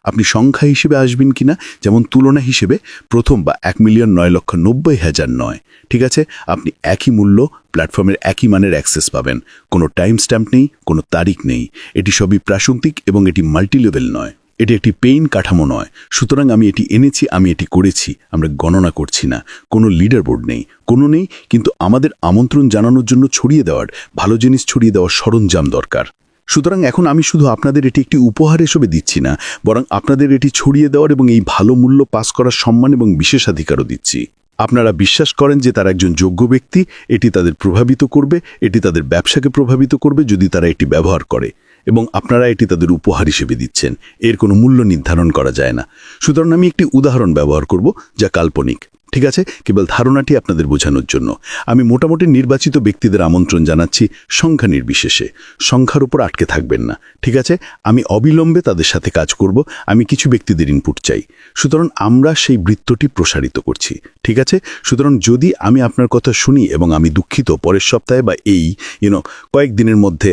আপনি সংখ্যা হিসেবে আসবেন কিনা, যেমন তুলনা হিসেবে প্রথম বা 1,09,90,000 নয়। ঠিক আছে, আপনি একই মূল্য, প্ল্যাটফর্মের একই মানের অ্যাক্সেস পাবেন। কোনো টাইম স্ট্যাম্প নেই, কোনো তারিখ নেই, এটি সবই প্রাসঙ্গিক এবং এটি মাল্টিলেভেল নয়। এটি একটি পেইন কাঠামো নয়। সুতরাং আমি এটি এনেছি, আমি এটি করেছি, আমরা গণনা করছি না। কোনো লিডার বোর্ড নেই, কোনো নেই, কিন্তু আমাদের আমন্ত্রণ জানানোর জন্য ছড়িয়ে দেওয়ার, ভালো জিনিস ছড়িয়ে দেওয়ার সরঞ্জাম দরকার। সুতরাং এখন আমি শুধু আপনাদের এটি একটি উপহার হিসেবে দিচ্ছি না, বরং আপনাদের এটি ছড়িয়ে দেওয়ার এবং এই ভালো মূল্য পাস করার সম্মান এবং বিশেষাধিকারও দিচ্ছি। আপনারা বিশ্বাস করেন যে তারা একজন যোগ্য ব্যক্তি, এটি তাদের প্রভাবিত করবে, এটি তাদের ব্যবসাকে প্রভাবিত করবে যদি তারা এটি ব্যবহার করে, এবং আপনারা এটি তাদের উপহার হিসেবে দিচ্ছেন। এর কোনো মূল্য নির্ধারণ করা যায় না। সুতরাং আমি একটি উদাহরণ ব্যবহার করব যা কাল্পনিক। ঠিক আছে, কেবল ধারণাটি আপনাদের বোঝানোর জন্য। আমি মোটামুটি নির্বাচিত ব্যক্তিদের আমন্ত্রণ জানাচ্ছি, সংখ্যা নির্বিশেষে। সংখ্যার উপর আটকে থাকবেন না। ঠিক আছে, আমি অবিলম্বে তাদের সাথে কাজ করব। আমি কিছু ব্যক্তিদের ইনপুট চাই। সুতরাং আমরা সেই বৃত্তটি প্রসারিত করছি। ঠিক আছে, সুতরাং যদি আমি আপনার কথা শুনি এবং আমি দুঃখিত পরের সপ্তাহে বা এই কয়েকদিনের মধ্যে,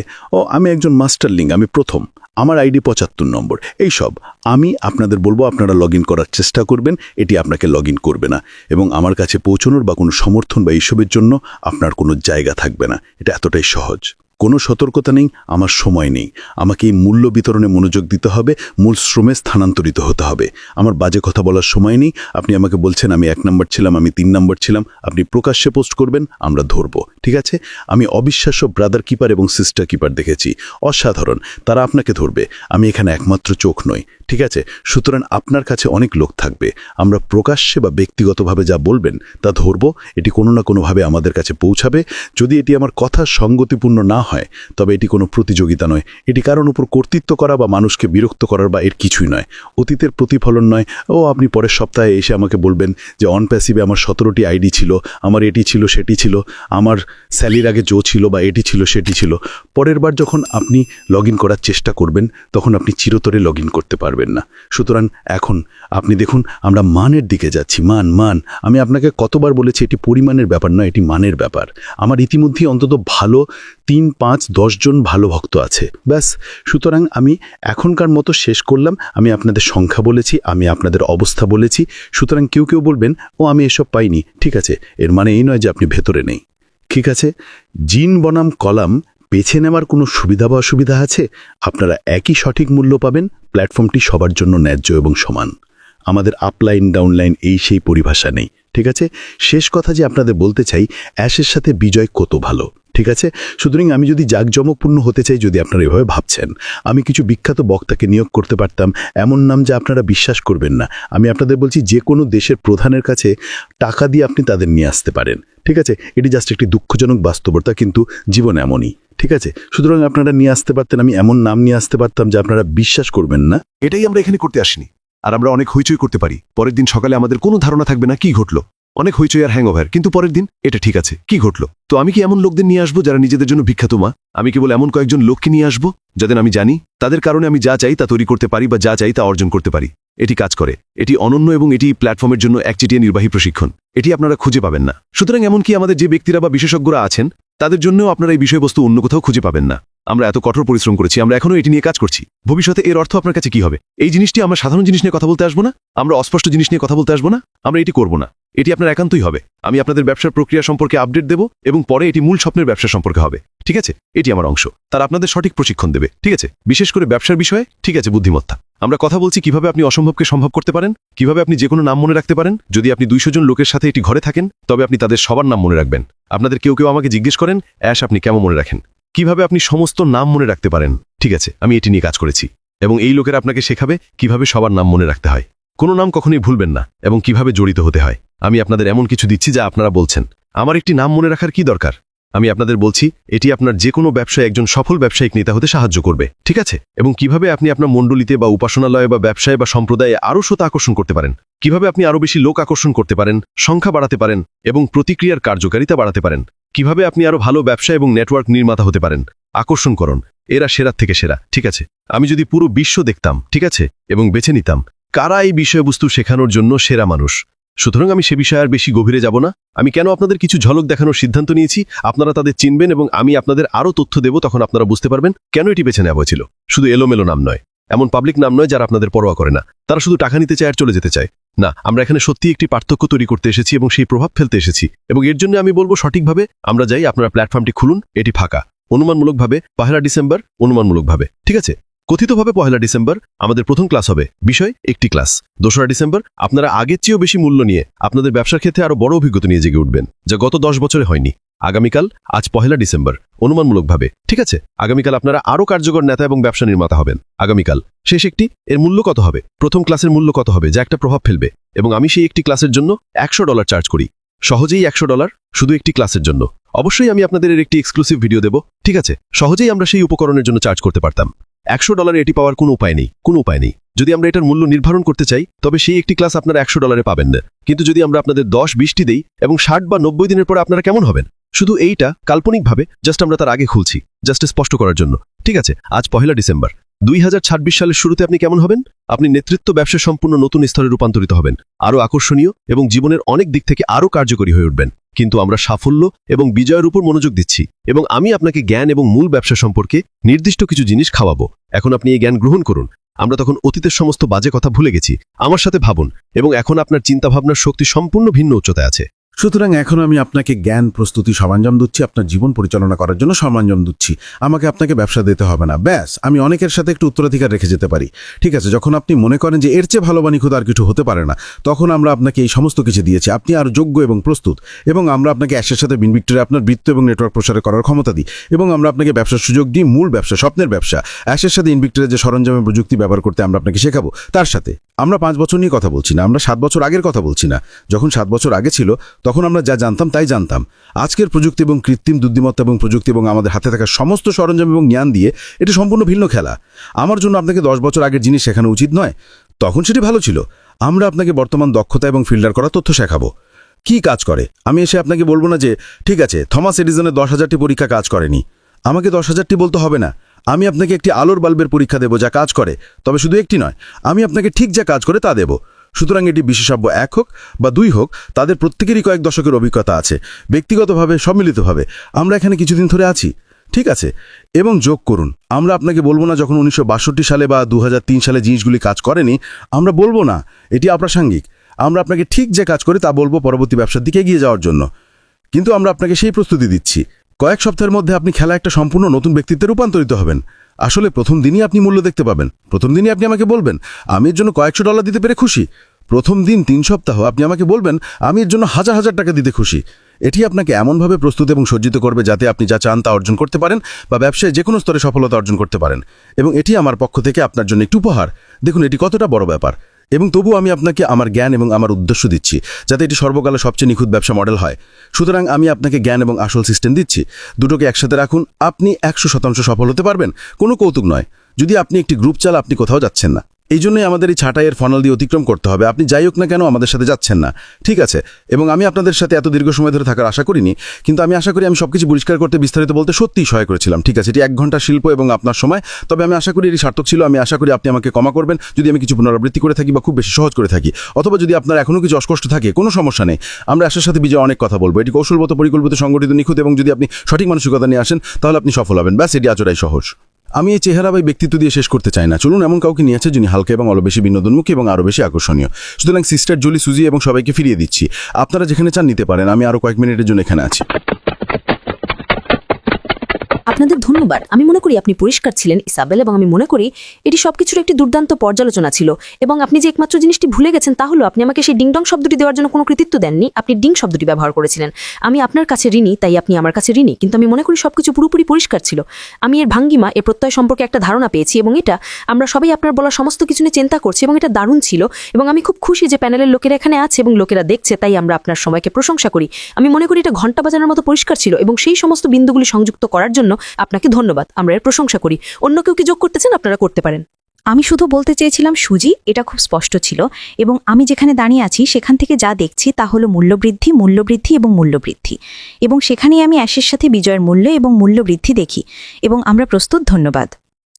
আমি একজন মাস্টারলিং, আমি প্রথম, আমার আইডি 75 নম্বর, এইসব আমি আপনাদের বলবো আপনারা লগ ইন করার চেষ্টা করবেন। এটি আপনাকে লগ ইন করবে না, এবং আমার কাছে পৌঁছানোর বা কোনো সমর্থন বা এইসবের জন্য আপনার কোনো জায়গা থাকবে না। এটা এতটাই সহজ। কোনো সতর্কতা নেই, আমার সময় নেই। আমাকে এই মূল্য বিতরণে মনোযোগ দিতে হবে, মূল শ্রমে স্থানান্তরিত হতে হবে। আমার বাজে কথা বলার সময় নেই। আপনি আমাকে বলছেন আমি 1 নম্বর ছিলাম, আমি 3 নম্বর ছিলাম, আপনি প্রকাশ্যে পোস্ট করবেন, আমরা ধরব। ঠিক আছে, আমি অবিশ্বাস্য ব্রাদার কিপার এবং সিস্টার কিপার দেখেছি, অসাধারণ। তারা আপনাকে ধরবে। আমি এখানে একমাত্র চোখ নই। ঠিক আছে, সুতরাং আপনার কাছে অনেক লোক থাকবে। আমরা প্রকাশ্যে বা ব্যক্তিগতভাবে যা বলবেন তা ধরব। এটি কোনো না কোনোভাবে আমাদের কাছে পৌঁছাবে। যদি এটি আমার কথা সঙ্গতিপূর্ণ না হয়, তবে এটি কোনো প্রতিযোগিতা নয়। এটি কারণ উপর কর্তৃত্ব করা বা মানুষকে বিরক্ত করার বা এর কিছুই নয়। অতীতের প্রতিফলন নয়। আপনি পরের সপ্তাহে এসে আমাকে বলবেন যে অন প্যাসিভে আমার 17টি আইডি ছিল, আমার এটি ছিল, সেটি ছিল, আমার স্যালির আগে জো ছিল বা এটি ছিল, সেটি ছিল। পরের বার যখন আপনি লগ ইন করার চেষ্টা করবেন, তখন আপনি চিরতরে লগ ইন করতে পারবেন না। সুতরাং এখন আপনি দেখুন, আমরা মানের দিকে যাচ্ছি। মান। আমি আপনাকে কতবার বলেছি, এটি পরিমাণের ব্যাপার নয়, এটি মানের ব্যাপার। আমার ইতিমধ্যেই অন্তত ভালো 3, 5, 10 জন ভালো ভক্ত আছে, ব্যাস। সুতরাং আমি এখনকার মতো শেষ করলাম। আমি আপনাদের সংখ্যা বলেছি, আমি আপনাদের অবস্থা বলেছি। সুতরাং কেউ বলবেন আমি এসব পাইনি। ঠিক আছে, এর মানে এই নয় যে আপনি ভেতরে নেই। ঠিক আছে, জিন বনাম কলাম বেছে নেওয়ার কোনো সুবিধা বা অসুবিধা আছে? আপনারা একই সঠিক মূল্য পাবেন। প্ল্যাটফর্মটি সবার জন্য ন্যায্য এবং সমান। আমাদের আপলাইন ডাউনলাইন এই সেই পরিভাষা নেই। ঠিক আছে, শেষ কথা যে আপনাদের বলতে চাই, অ্যাশের সাথে বিজয় কত ভালো। ঠিক আছে, সুতরাং আমি যদি জাঁকজমকপূর্ণ হতে চাই, যদি আপনারা এভাবে ভাবছেন, আমি কিছু বিখ্যাত বক্তাকে নিয়োগ করতে পারতাম, এমন নাম যা আপনারা বিশ্বাস করবেন না। আমি আপনাদের বলছি, যে কোনো দেশের প্রধানের কাছে টাকা দিয়ে আপনি তাদের নিয়ে আসতে পারেন। ঠিক আছে, এটি জাস্ট একটি দুঃখজনক বাস্তবতা, কিন্তু জীবন এমনই। ঠিক আছে, সুতরাং আপনারা নিয়ে আসতে পারতেন, আমি এমন নাম নিয়ে আসতে পারতাম যা আপনারা বিশ্বাস করবেন না। এটাই আমরা এখানে করতে আসিনি। আর আমরা অনেক হইচই করতে পারি। পরের দিন সকালে আমাদের কোনো ধারণা থাকবে না কি ঘটলো। অনেক হইচই আর হ্যাংওভার, কিন্তু পরের দিন এটা ঠিক আছে, কি ঘটলো। তো আমি কি এমন লোকদের নিয়ে আসবো যারা নিজেদের জন্য বিখ্যাত? আমি কেবল এমন কয়েকজন লোককে নিয়ে আসবো যাদের আমি জানি, তাদের কারণে আমি যা চাই তা তৈরি করতে পারি বা যা চাই তা অর্জন করতে পারি। এটি কাজ করে, এটি অনন্য, এবং এটি প্ল্যাটফর্মের জন্য একচেটিয়া নির্বাহী প্রশিক্ষণ। এটি আপনারা খুঁজে পাবেন না। সুতরাং এমনকি আমাদের যে ব্যক্তিরা বা বিশেষজ্ঞরা আছেন, তাদের জন্যও আপনারা এই বিষয়বস্তু অন্য কোথাও খুঁজে পাবেন না। আমরা এত কঠোর পরিশ্রম করেছি, আমরা এখনও এটি নিয়ে কাজ করছি। ভবিষ্যতে এর অর্থ আপনার কাছে কি হবে? এই জিনিসটি আমরা সাধারণ জিনিস নিয়ে কথা বলতে আসবো না, আমরা অস্পষ্ট জিনিস নিয়ে কথা বলতে আসবো না, আমরা এটি করব না। এটি আপনার একান্তই হবে। আমি আপনাদের ব্যবসার প্রক্রিয়া সম্পর্কে আপডেট দেব এবং পরে এটি মূল স্বপ্নের ব্যবসা সম্পর্কে হবে। ঠিক আছে, এটি আমার অংশ। তারা আপনাদের সঠিক প্রশিক্ষণ দেবে। ঠিক আছে, বিশেষ করে ব্যবসার বিষয়ে। ঠিক আছে, বুদ্ধিমত্তা। আমরা কথা বলছি কিভাবে আপনি অসম্ভবকে সম্ভব করতে পারেন, কিভাবে আপনি যে কোনো নাম মনে রাখতে পারেন। যদি আপনি 200 জন লোকের সাথে এটি ঘরে থাকেন, তবে আপনি তাদের সবার নাম মনে রাখবেন। আপনাদের কেউ কেউ আমাকে জিজ্ঞেস করেন, অ্যাশ আপনি কেমন মনে রাখেন, কিভাবে আপনি সমস্ত নাম মনে রাখতে পারেন। ঠিক আছে, আমি এটি নিয়ে কাজ করেছি এবং এই লোকেরা আপনাকে শেখাবে কিভাবে সবার নাম মনে রাখতে হয়, কোনো নাম কখনোই ভুলবেন না এবং কিভাবে জড়িত হতে হয়। আমি আপনাদের এমন কিছু দিচ্ছি যা আপনারা বলছেন, আমার একটি নাম মনে রাখার কি দরকার। আমি আপনাদের বলছি এটি আপনার যে কোনো ব্যবসায় একজন সফল ব্যবসায়িক নেতা হতে সাহায্য করবে। ঠিক আছে, এবং কিভাবে আপনি আপনার মণ্ডলীতে বা উপাসনালয়ে বা ব্যবসায় বা সম্প্রদায়ে আরও শ্রোতা আকর্ষণ করতে পারেন, কিভাবে আপনি আরও বেশি লোক আকর্ষণ করতে পারেন, সংখ্যা বাড়াতে পারেন এবং প্রতিক্রিয়ার কার্যকারিতা বাড়াতে পারেন, কিভাবে আপনি আরও ভালো ব্যবসা এবং নেটওয়ার্ক নির্মাতা হতে পারেন। আকর্ষণ করুন, এরা সেরার থেকে সেরা। ঠিক আছে, আমি যদি পুরো বিশ্ব দেখতাম, ঠিক আছে, এবং বেছে নিতাম কারা এই বিষয়বস্তু শেখানোর জন্য সেরা মানুষ। সুতরাং আমি সে বিষয়ে আর বেশি গভীরে যাব না। আমি কেন আপনাদের কিছু ঝলক দেখানোর সিদ্ধান্ত নিয়েছি, আপনারা তাদের চিনবেন এবং আমি আপনাদের আরও তথ্য দেব। তখন আপনারা বুঝতে পারবেন কেন এটি বেছে নেওয়া হয়েছিল। শুধু এলোমেলো নাম নয়, এমন পাবলিক নাম নয় যারা আপনাদের পরোয়া করে না, তারা শুধু টাকা নিতে চায় আর চলে যেতে চায়। না, আমরা এখানে সত্যি একটি পার্থক্য তৈরি করতে এসেছি এবং সেই প্রভাব ফেলতে এসেছি। এবং এর জন্য আমি বলবো সঠিকভাবে আমরা যাই, আপনারা প্ল্যাটফর্মটি খুলুন। এটি ফাঁকা, অনুমানমূলকভাবে 1 ডিসেম্বর, অনুমানমূলকভাবে। ঠিক আছে, কথিতভাবে 1 ডিসেম্বর আমাদের প্রথম ক্লাস হবে, বিষয় একটি ক্লাস। 2 ডিসেম্বর আপনারা আগের চেয়েও বেশি মূল্য নিয়ে আপনাদের ব্যবসার ক্ষেত্রে আরও বড় অভিজ্ঞতা নিয়ে জেগে উঠবেন, যা গত 10 বছরে হয়নি। আগামীকাল, আজ 1 ডিসেম্বর, অনুমানমূলকভাবে। ঠিক আছে, আগামীকাল আপনারা আরও কার্যকর নেতা এবং ব্যবসা নির্মাতা হবেন। আগামীকাল শেষ একটি, এর মূল্য কত হবে, প্রথম ক্লাসের মূল্য কত হবে, যা একটা প্রভাব ফেলবে। এবং আমি সেই একটি ক্লাসের জন্য $100 চার্জ করি, সহজেই $100, শুধু একটি ক্লাসের জন্য। অবশ্যই আমি আপনাদের এর একটি এক্সক্লুসিভ ভিডিও দেব। ঠিক আছে, সহজেই আমরা সেই উপকরণের জন্য চার্জ করতে পারতাম। $100 এটি পাওয়ার কোনো উপায় নেই, কোনো উপায় নেই। যদি আমরা এটার মূল্য নির্ধারণ করতে চাই, তবে সেই একটি ক্লাস আপনারা $100 পাবেন না। কিন্তু যদি আমরা আপনাদের 10-20টি দেই এবং 60 বা 90 দিনের পরে আপনারা কেমন হবেন? শুধু এইটা কাল্পনিকভাবে জাস্ট আমরা তার আগে খুলছি, জাস্ট স্পষ্ট করার জন্য। ঠিক আছে, আজ 1 ডিসেম্বর 2026 সালের শুরুতে আপনি কেমন হবেন? আপনি নেতৃত্ব ব্যবসা সম্পূর্ণ নতুন স্তরে রূপান্তরিত হবেন, আরও আকর্ষণীয় এবং জীবনের অনেক দিক থেকে আরও কার্যকরী হয়ে উঠবেন। কিন্তু আমরা সাফল্য এবং বিজয়ের উপর মনোযোগ দিচ্ছি এবং আমি আপনাকে জ্ঞান এবং মূল ব্যবসা সম্পর্কে নির্দিষ্ট কিছু জিনিস খাওয়াবো। এখন আপনি এই জ্ঞান গ্রহণ করুন। আমরা তখন অতীতের সমস্ত বাজে কথা ভুলে গেছি। আমার সাথে ভাবুন এবং এখন আপনার চিন্তাভাবনার শক্তি সম্পূর্ণ ভিন্ন উচ্চতায় আছে। সুতরাং এখন আমি আপনাকে জ্ঞান প্রস্তুতি সরঞ্জাম দিচ্ছি, আপনার জীবন পরিচালনা করার জন্য সরঞ্জাম দিচ্ছি। আমাকে আপনাকে ব্যবসা দিতে হবে না, ব্যাস আমি অনেকের সাথে একটু উত্তরাধিকার রেখে যেতে পারি। ঠিক আছে, যখন আপনি মনে করেন যে এর চেয়ে ভালো বা নিখুঁত আর কিছু হতে পারে না, তখন আমরা আপনাকে এই সমস্ত কিছু দিয়েছি। আপনি আরও যোগ্য এবং প্রস্তুত, এবং আমরা আপনাকে অ্যাশের সাথে বিনভিক্টরে আপনার বৃত্ত এবং নেটওয়ার্ক প্রসার করার ক্ষমতা দিই, এবং আমরা আপনাকে ব্যবসার সুযোগ দিই, মূল ব্যবসা, স্বপ্নের ব্যবসা। অ্যাশের সাথে ইনভিক্টরে যে সরঞ্জাম এবং প্রযুক্তি ব্যবহার করতে আমরা আপনাকে শেখাবো। তার সাথে আমরা 5 বছর নিয়ে কথা বলছি না, আমরা 7 বছর আগের কথা বলছি না। যখন 7 বছর আগে ছিল, তখন আমরা যা জানতাম তাই জানতাম। আজকের প্রযুক্তি এবং কৃত্রিম বুদ্ধিমত্তা এবং প্রযুক্তি এবং আমাদের হাতে থাকা সমস্ত সরঞ্জাম এবং জ্ঞান দিয়ে এটি সম্পূর্ণ ভিন্ন খেলা। আমার জন্য আপনাকে 10 বছর আগের জিনিস শেখানো উচিত নয়, তখন সেটি ভালো ছিল। আমরা আপনাকে বর্তমান দক্ষতা এবং ফিল্টার করা তথ্য শেখাবো। কি কাজ করে আমি এসে আপনাকে বলবো না যে ঠিক আছে থমাস এডিসনের 10,000টি পরীক্ষা কাজ করেনি। আমাকে 10,000টি বলতে হবে না। আমি আপনাকে একটি আলোর বাল্বের পরীক্ষা দেব যা কাজ করে, তবে শুধু একটি নয়, আমি আপনাকে ঠিক যা কাজ করে তা দেব। সুতরাং এটি বিশেষজ্ঞ 1 হোক বা 2 হোক, তাদের প্রত্যেকেরই কয়েক দশকের অভিজ্ঞতা আছে, ব্যক্তিগতভাবে সম্মিলিতভাবে। আমরা এখানে কিছুদিন ধরে আছি, ঠিক আছে, এবং যোগ করুন। আমরা আপনাকে বলবো না যখন 1962 সালে বা 2003 সালে জিনিসগুলি কাজ করেনি, আমরা বলবো না এটি অপ্রাসঙ্গিক। আমরা আপনাকে ঠিক যে কাজ করে তা বলবো পরবর্তী ব্যবসার দিকে এগিয়ে যাওয়ার জন্য। কিন্তু আমরা আপনাকে সেই প্রস্তুতি দিচ্ছি। কয়েক সপ্তাহের মধ্যে আপনি খেলা একটা সম্পূর্ণ নতুন ব্যক্তিত্বে রূপান্তরিত হবেন। আসলে প্রথম দিনই আপনি মূল্য দেখতে পাবেন। প্রথম দিনই আপনি আমাকে বলবেন আমি এর জন্য কয়েকশো ডলার দিতে পেরে খুশি। প্রথম দিন 3 সপ্তাহ আপনি আমাকে বলবেন আমি এর জন্য হাজার হাজার টাকা দিতে খুশি। এটি আপনাকে এমনভাবে প্রস্তুত এবং সজ্জিত করবে যাতে আপনি যা চান তা অর্জন করতে পারেন বা ব্যবসায় যে কোনো স্তরে সফলতা অর্জন করতে পারেন। এবং এটি আমার পক্ষ থেকে আপনার জন্য একটি উপহার। দেখুন এটি কতটা বড় ব্যাপার। এবং তবু আমি আপনাকে আমার জ্ঞান এবং আমার উদ্দেশ্য দিচ্ছি যাতে এটি সর্বকালে সবচেয়ে নিখুঁত ব্যবসা মডেল হয়। সুতরাং আমি আপনাকে জ্ঞান এবং আসল সিস্টেম দিচ্ছি। দুটোকে একসাথে রাখুন, আপনি 100% সফল হতে পারবেন। কোনো কৌতুক নয়। যদি আপনি একটি গ্রুপ চাল, আপনি কোথাও যাচ্ছেন না। এই জন্যই আমাদের এই ছাঁটাইয়ের ফানেল দিয়ে অতিক্রম করতে হবে। আপনি যাই হোক না কেন আমাদের সাথে যাচ্ছেন না, ঠিক আছে? এবং আমি আপনাদের সাথে এত দীর্ঘ সময় ধরে থাকার আশা করিনি, কিন্তু আমি আশা করি আমি সবকিছু পরিষ্কার করতে বিস্তারিত বলতে সত্যিই সহায় করেছিলাম, ঠিক আছে? এটি 1 ঘন্টা শিল্প এবং আপনার সময়, তবে আমি আশা করি এটি সার্থক ছিল। আমি আশা করি আপনি আমাকে ক্ষমা করবেন যদি আমি কিছু পুনরাবৃত্তি করে থাকি বা খুব বেশি সহজ করে থাকি, অথবা যদি আপনার এখনও কিছু অস্পষ্ট থাকে, কোনো সমস্যা নেই। আমরা আশার সাথে বিজয় অনেক কথা বলবো। এটি কৌশলগত, পরিকল্পিত, সংগঠিত, নিখুঁত, এবং যদি আপনি সঠিক মানসিকতা নিয়ে আসেন তাহলে আপনি সফল হবেন। ব্যাস, এটি আচরাই সহজ। আমি এই চেহারা বা ব্যক্তিত্ব দিয়ে শেষ করতে চাই না। চলুন এমন কাউকে নিয়ে আছে যিনি হালকা এবং আরও বেশি বিনোদনমুখী এবং আরও বেশি আকর্ষণীয়। সুতরাং সিস্টার জুলি, সুজি এবং সবাইকে ফিরিয়ে দিচ্ছি। আপনারা যেখানে চান নিতে পারেন, আমি আরও কয়েক মিনিটের জন্য এখানে আছি। আপনাদের ধন্যবাদ। আমি মনে করি আপনি পরিষ্কার ছিলেন ইসাবেল, এবং আমি মনে করি এটি সবকিছুর একটি দুর্দান্ত পর্যালোচনা ছিল। এবং আপনি যে একমাত্র জিনিসটি ভুলে গেছেন তা হলো আপনি আমাকে সেই ডিংডং শব্দটি দেওয়ার জন্য কোনো কৃতিত্ব দেননি, আপনি ডিং শব্দটি ব্যবহার করেছিলেন। আমি আপনার কাছে ঋণী, তাই আপনি আমার কাছে ঋণী, কিন্তু আমি মনে করি সবকিছু পুরোপুরি পরিষ্কার ছিল। আমি এর ভাঙ্গিমা, এর প্রত্যয় সম্পর্কে একটা ধারণা পেয়েছি, এবং এটা আমরা সবাই আপনার বলা সমস্ত কিছু নিয়ে চিন্তা করছি, এবং এটা দারুণ ছিল। এবং আমি খুব খুশি যে প্যানেলের লোকেরা এখানে আছে এবং লোকেরা দেখছে, তাই আমরা আপনার সময়কে প্রশংসা করি। আমি মনে করি এটা ঘন্টা বাজানোর মতো পরিষ্কার ছিল, এবং সেই সমস্ত বিন্দুগুলি সংযুক্ত করার জন্য আপনাকে ধন্যবাদ। আমরা এর প্রশংসা করি। অন্য কেউ কি যোগ করতে চান? আপনারা করতে পারেন। আমি শুধু বলতে চেয়েছিলাম সুজি, এটা খুব স্পষ্ট ছিল, এবং আমি যেখানে দাঁড়িয়ে আছি সেখান থেকে যা দেখছি তা হলো মূল্যবৃদ্ধি, মূল্যবৃদ্ধি এবং মূল্যবৃদ্ধি, এবং সেখানেই আমি অ্যাশের সাথে বিজয়ের মূল্য এবং মূল্যবৃদ্ধি দেখি, এবং আমরা প্রস্তুত। ধন্যবাদ।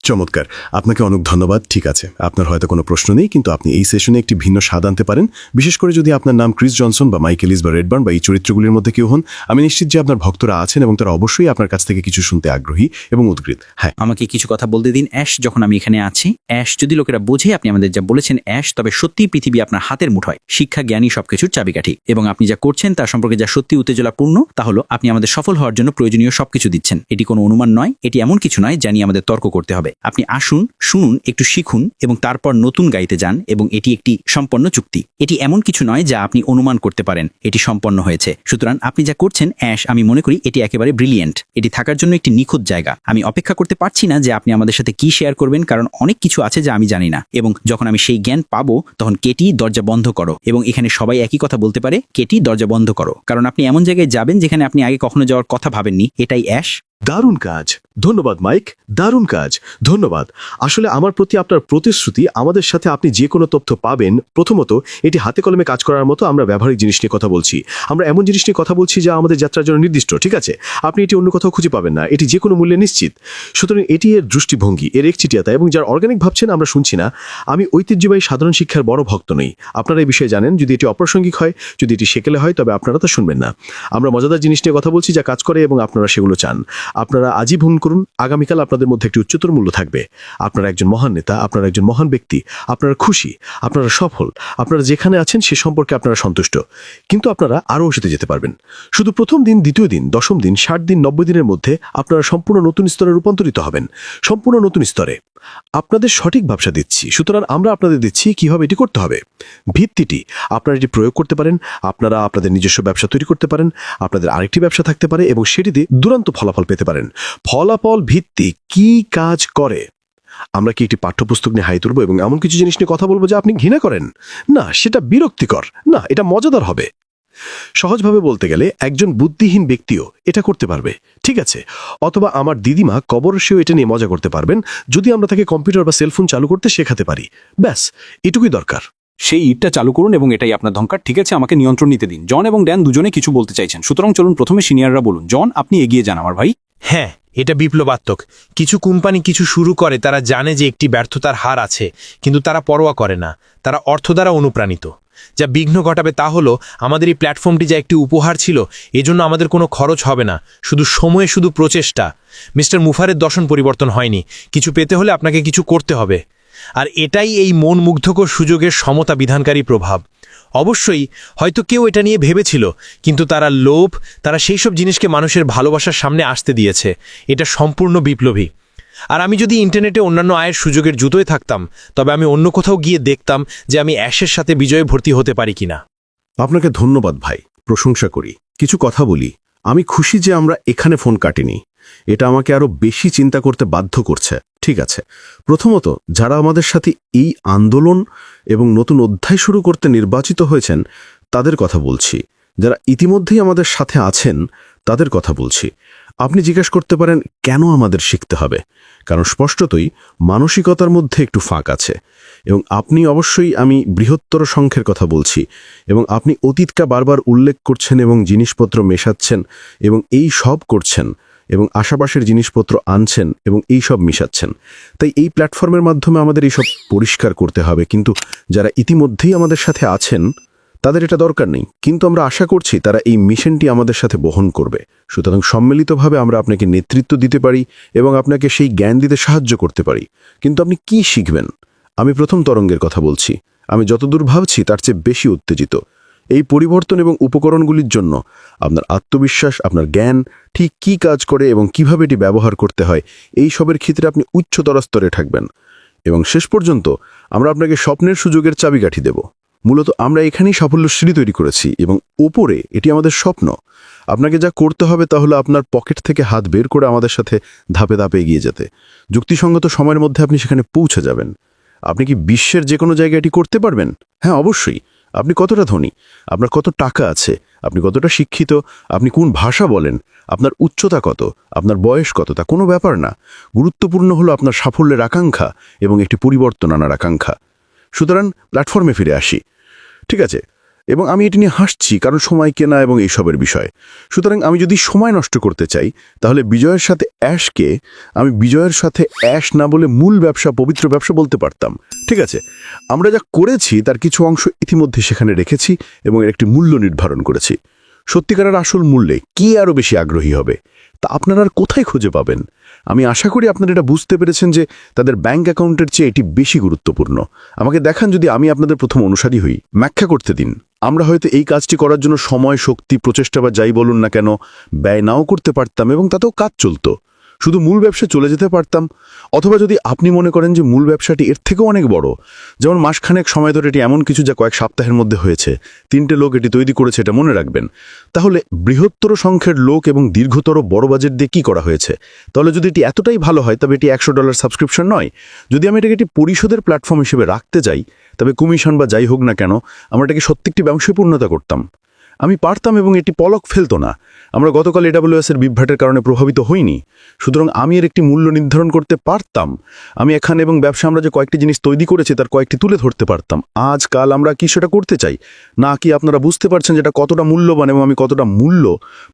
চমৎকার, আপনাকে অনেক ধন্যবাদ। ঠিক আছে, আপনার হয়তো কোনো প্রশ্ন নেই, কিন্তু আপনি এই সেশনে একটি ভিন্ন স্বাদ আনতে পারেন, বিশেষ করে যদি আপনার নাম ক্রিস জনসন বা মাইকেলিস বা রেডবার্ন বা এই চরিত্রগুলির মধ্যে কেউ হন। আমি নিশ্চিত যে আপনার ভক্তরা আছেন এবং তারা অবশ্যই আপনার কাছ থেকে কিছু শুনতে আগ্রহী এবং উদ্গ্রীব। হ্যাঁ, আমাকে কিছু কথা বলতে দিন। অ্যাশ, যখন আমি এখানে আছি, অ্যাশ, যদি লোকেরা বোঝে আপনি আমাদের যা বলেছেন অ্যাশ, তবে সত্যিই পৃথিবী আপনার হাতের মুঠোয়। শিক্ষা, জ্ঞানী সবকিছুর চাবিকাঠি, এবং আপনি যা করছেন তার সম্পর্কে যা সত্যি উত্তেজনাপূর্ণ, তা হলো আপনি আমাদের সফল হওয়ার জন্য প্রয়োজনীয় সবকিছু দিচ্ছেন। এটি কোনো অনুমান নয়, এটি এমন কিছু নয় যা নিয়ে আমাদের তর্ক করতে হবে। আপনি আসুন, শুনুন, একটু শিখুন এবং তারপর নতুন গাইতে যান, এবং এটি একটি সম্পন্ন চুক্তি। এটি এমন কিছু নয় যা আপনি অনুমান করতে পারেন, এটি সম্পন্ন হয়েছে। সুতরাং আপনি যা করছেন অ্যাশ, আমি মনে করি এটি একেবারে ব্রিলিয়েন্ট। এটি থাকার জন্য একটি নিখুঁত জায়গা। আমি অপেক্ষা করতে পারছি না যে আপনি আমাদের সাথে কি শেয়ার করবেন, কারণ অনেক কিছু আছে যা আমি জানি না, এবং যখন আমি সেই জ্ঞান পাবো তখন কেটি, দরজা বন্ধ করো। এবং এখানে সবাই একই কথা বলতে পারে, কেটি, দরজা বন্ধ করো, কারণ আপনি এমন জায়গায় যাবেন যেখানে আপনি আগে কখনো যাওয়ার কথা ভাবেননি। এটাই অ্যাশ। দারুণ কাজ, ধন্যবাদ মাইক, দারুণ কাজ, ধন্যবাদ। আসলে আমার প্রতি আপনার প্রতিশ্রুতি, আমাদের সাথে আপনি যে কোনো তথ্য পাবেন। প্রথমত, এটি হাতে কলমে কাজ করার মতো। আমরা ব্যবহারিক জিনিস নিয়ে কথা বলছি, আমরা এমন জিনিস নিয়ে কথা বলছি যা আমাদের যাত্রার জন্য নির্দিষ্ট। ঠিক আছে, আপনি এটি অন্য কোথাও খুঁজে পাবেন না, এটি যে কোনো মূল্যে নিশ্চিত। সুতরাং এটি এর দৃষ্টিভঙ্গি, এর একচিটিয়াতা, এবং যার অর্গানিক ভাবছেন আমরা শুনছি না। আমি ঐতিহ্যবাহী সাধারণ শিক্ষার বড় ভক্ত নই, আপনারা এই বিষয়ে জানেন। যদি এটি অপ্রাসঙ্গিক হয়, যদি এটি সেকেলে হয়, তবে আপনারা তা শুনবেন না। আমরা মজাদার জিনিস নিয়ে কথা বলছি যা কাজ করে, এবং আপনারা সেগুলো চান। আপনারা আজই ভুল করুন, আগামীকাল আপনাদের মধ্যে একটি উচ্চতর মূল্য থাকবে। আপনারা একজন মহান নেতা, আপনারা একজন মহান ব্যক্তি, আপনারা খুশি, আপনারা সফল, আপনারা যেখানে আছেন সে সম্পর্কে আপনারা সন্তুষ্ট। কিন্তু আপনারা আরও সেতে যেতে পারবেন। শুধু প্রথম দিন, দ্বিতীয় দিন, 10ম দিন, 60 দিন, 90 দিনের মধ্যে আপনারা সম্পূর্ণ নতুন স্তরে রূপান্তরিত হবেন, সম্পূর্ণ নতুন স্তরে। আপনাদের সঠিক ব্যবসা দিচ্ছি, সুতরাং আমরা আপনাদের দিচ্ছি কিভাবে এটি করতে হবে। ভিত্তিটি আপনারা এটি প্রয়োগ করতে পারেন, আপনারা আপনাদের নিজস্ব ব্যবসা তৈরি করতে পারেন, আপনাদের আরেকটি ব্যবসা থাকতে পারে এবং সেটিতে দুরন্ত ফলাফল পেতে পারেন। ফলাফল ভিত্তি কি কাজ করে? আমরা কি একটি পাঠ্যপুস্তক নিয়ে হাই তুলব এবং এমন কিছু জিনিস নিয়ে কথা বলবো যা আপনি ঘৃণা করেন? না, সেটা বিরক্তিকর। না, এটা মজাদার হবে। সহজভাবে বলতে গেলে একজন বুদ্ধিহীন ব্যক্তিও এটা করতে পারবে, ঠিক আছে? অথবা আমার দিদিমা কবরসেও এটা নিয়ে মজা করতে পারবেন যদি আমরা তাকে কম্পিউটার বা সেলফোন চালু করতে শেখাতে পারি। ব্যাস, এটুকুই দরকার। সেই ইটটা চালু করুন এবং এটাই আপনার ধঙ্কার। ঠিক আছে, আমাকে নিয়ন্ত্রণ নিতে দিন। জন এবং ড্যান দুজনে কিছু বলতে চাইছেন, সুতরাং চলুন প্রথমে সিনিয়ররা বলুন। জন, আপনি এগিয়ে যান আমার ভাই। হ্যাঁ, এটা বিপ্লবাত্মক। কিছু কোম্পানি কিছু শুরু করে, তারা জানে যে একটি ব্যর্থতার হার আছে, কিন্তু তারা পরোয়া করে না। তারা অর্থ দ্বারা অনুপ্রাণিত। যা বিঘ্ন ঘটাবে তা হলো আমাদের এই প্ল্যাটফর্মটি যা একটি উপহার ছিল, এজন্য আমাদের কোনো খরচ হবে না, শুধু সময়ে, শুধু প্রচেষ্টা। মিস্টার মুফারের দর্শন পরিবর্তন হয়নি। কিছু পেতে হলে আপনাকে কিছু করতে হবে, আর এটাই এই মন মুগ্ধকর সুযোগের সমতা বিধানকারী প্রভাব। অবশ্যই হয়তো কেউ এটা নিয়ে ভেবেছিল, কিন্তু তারা লোভ, তারা সেই সব জিনিসকে মানুষের ভালোবাসার সামনে আসতে দিয়েছে। এটা সম্পূর্ণ বিপ্লবী। আর আমি যদি ইন্টারনেটে অন্যান্য আয়ের সুযোগের জুতোয় থাকতাম, তবে আমি অন্য কোথাও গিয়ে দেখতাম যে আমি অ্যাশের সাথে বিজয়ে ভর্তি হতে পারি কিনা। আপনাকে ধন্যবাদ ভাই, প্রশংসা করি। কিছু কথা বলি, আমি খুশি যে আমরা এখানে ফোন কাটিনি। এটা আমাকে আরো বেশি চিন্তা করতে বাধ্য করছে। ঠিক আছে, প্রথমত, যারা আমাদের সাথে এই আন্দোলন এবং নতুন অধ্যায় শুরু করতে নির্বাচিত হয়েছেন তাদের কথা বলছি। যারা ইতিমধ্যেই আমাদের সাথে আছেন তাদের কথা বলছি। আপনি জিজ্ঞাসা করতে পারেন কেন আমাদের শিখতে হবে? কারণ স্পষ্টতই মানসিকতার মধ্যে একটু ফাঁক আছে, এবং আপনি অবশ্যই, আমি বৃহত্তর সংখ্যের কথা বলছি, এবং আপনি অতীতকে বারবার উল্লেখ করছেন এবং জিনিসপত্র মেশাচ্ছেন এবং এই সব করছেন এবং আশেপাশের জিনিসপত্র আনছেন এবং এই সব মিশাচ্ছেন। তাই এই প্ল্যাটফর্মের মাধ্যমে আমাদের এইসব পরিষ্কার করতে হবে। কিন্তু যারা ইতিমধ্যেই আমাদের সাথে আছেন তাদের এটা দরকার নেই, কিন্তু আমরা আশা করছি তারা এই মিশনটি আমাদের সাথে বহন করবে। সুতরাং সম্মিলিতভাবে আমরা আপনাকে নেতৃত্ব দিতে পারি এবং আপনাকে সেই জ্ঞান দিতে সাহায্য করতে পারি। কিন্তু আপনি কি শিখবেন? আমি প্রথম তরঙ্গের কথা বলছি। আমি যতদূর ভাবছি তার চেয়ে বেশি উত্তেজিত। এই পরিবর্তন এবং উপকরণগুলির জন্য আপনার আত্মবিশ্বাস, আপনার জ্ঞান ঠিক কী কাজ করে এবং কিভাবে এটি ব্যবহার করতে হয়, এই সবের ক্ষেত্রে আপনি উচ্চতর স্তরে থাকবেন। এবং শেষ পর্যন্ত আমরা আপনাকে স্বপ্নের সুযোগের চাবিকাঠি দেব। মূলত আমরা এখানেই সাফল্য সিঁড়ি তৈরি করেছি এবং ওপরে এটি আমাদের স্বপ্ন। আপনাকে যা করতে হবে তা হলো আপনার পকেট থেকে হাত বের করে আমাদের সাথে ধাপে ধাপে এগিয়ে যেতে। যুক্তিসঙ্গত সময়ের মধ্যে আপনি সেখানে পৌঁছে যাবেন। আপনি কি বিশ্বের যে কোনো জায়গায় এটি করতে পারবেন? হ্যাঁ, অবশ্যই। আপনি কতটা ধনী, আপনার কত টাকা আছে, আপনি কতটা শিক্ষিত, আপনি কোন ভাষা বলেন, আপনার উচ্চতা কত, আপনার বয়স কত, তা কোনো ব্যাপার না। গুরুত্বপূর্ণ হলো আপনার সাফল্যের আকাঙ্ক্ষা এবং একটি পরিবর্তন আনার আকাঙ্ক্ষা। সুতরাং প্ল্যাটফর্মে ফিরে আসি, ঠিক আছে? এবং আমি এটি নিয়ে হাসছি কারণ সময় কেনা এবং এইসবের বিষয়। সুতরাং আমি যদি সময় নষ্ট করতে চাই তাহলে বিজয়ের সাথে অ্যাশকে আমি বিজয়ের সাথে অ্যাশ না বলে মূল ব্যবসা, পবিত্র ব্যবসা বলতে পারতাম, ঠিক আছে? আমরা যা করেছি তার কিছু অংশ ইতিমধ্যে সেখানে রেখেছি এবং এর একটি মূল্য নির্ধারণ করেছি। সত্যিকারের আসল মূল্যে কি আরও বেশি আগ্রহী হবে তা আপনারা আর কোথায় খুঁজে পাবেন? আমি আশা করি আপনারা এটা বুঝতে পেরেছেন যে তাদের ব্যাংক অ্যাকাউন্টের চেয়ে এটি বেশি গুরুত্বপূর্ণ। আমাকে দেখান যদি আমি আপনাদের প্রথম অনুসারী হই। ব্যাখ্যা করতে দিন। আমরা হয়তো এই কাজটি করার জন্য সময়, শক্তি, প্রচেষ্টা বা যাই বলুন না কেন ব্যয় নাও করতে পারতাম এবং তাতেও কাজ চলত। শুধু মূল ব্যবসা চলে যেতে পারতাম। অথবা যদি আপনি মনে করেন যে মূল ব্যবসাটি এর থেকেও অনেক বড়, যেমন মাসখানেক সময় ধরে এটি এমন কিছু যা কয়েক সপ্তাহের মধ্যে হয়েছে, 3টে লোক এটি তৈরি করেছে, এটা মনে রাখবেন, তাহলে বৃহত্তর সংখ্যের লোক এবং দীর্ঘতর বড় বাজেট দিয়ে কী করা হয়েছে? তাহলে যদি এটি এতটাই ভালো হয় তবে এটি $100 সাবস্ক্রিপশন নয়। যদি আমি এটাকে একটি পরিশোধের প্ল্যাটফর্ম হিসেবে রাখতে যাই তবে কমিশন বা যাই হোক না কেন আমরা এটাকে সত্যি একটি ব্যবসায় পূর্ণতা করতাম। আমি পারতাম এবং এটি পলক ফেলত না। আমরা গতকাল AWS-এর বিভ্রাটের কারণে প্রভাবিত হইনি। সুতরাং আমি এর একটি মূল্য নির্ধারণ করতে পারতাম। আমি এখানে এবং ব্যবসা আমরা যে কয়েকটি জিনিস তৈরি করেছি তার কয়েকটি তুলে ধরতে পারতাম। আজকাল আমরা কি সেটা করতে চাই না কি আপনারা বুঝতে পারছেন যেটা কতটা মূল্যবান এবং আমি কতটা মূল্য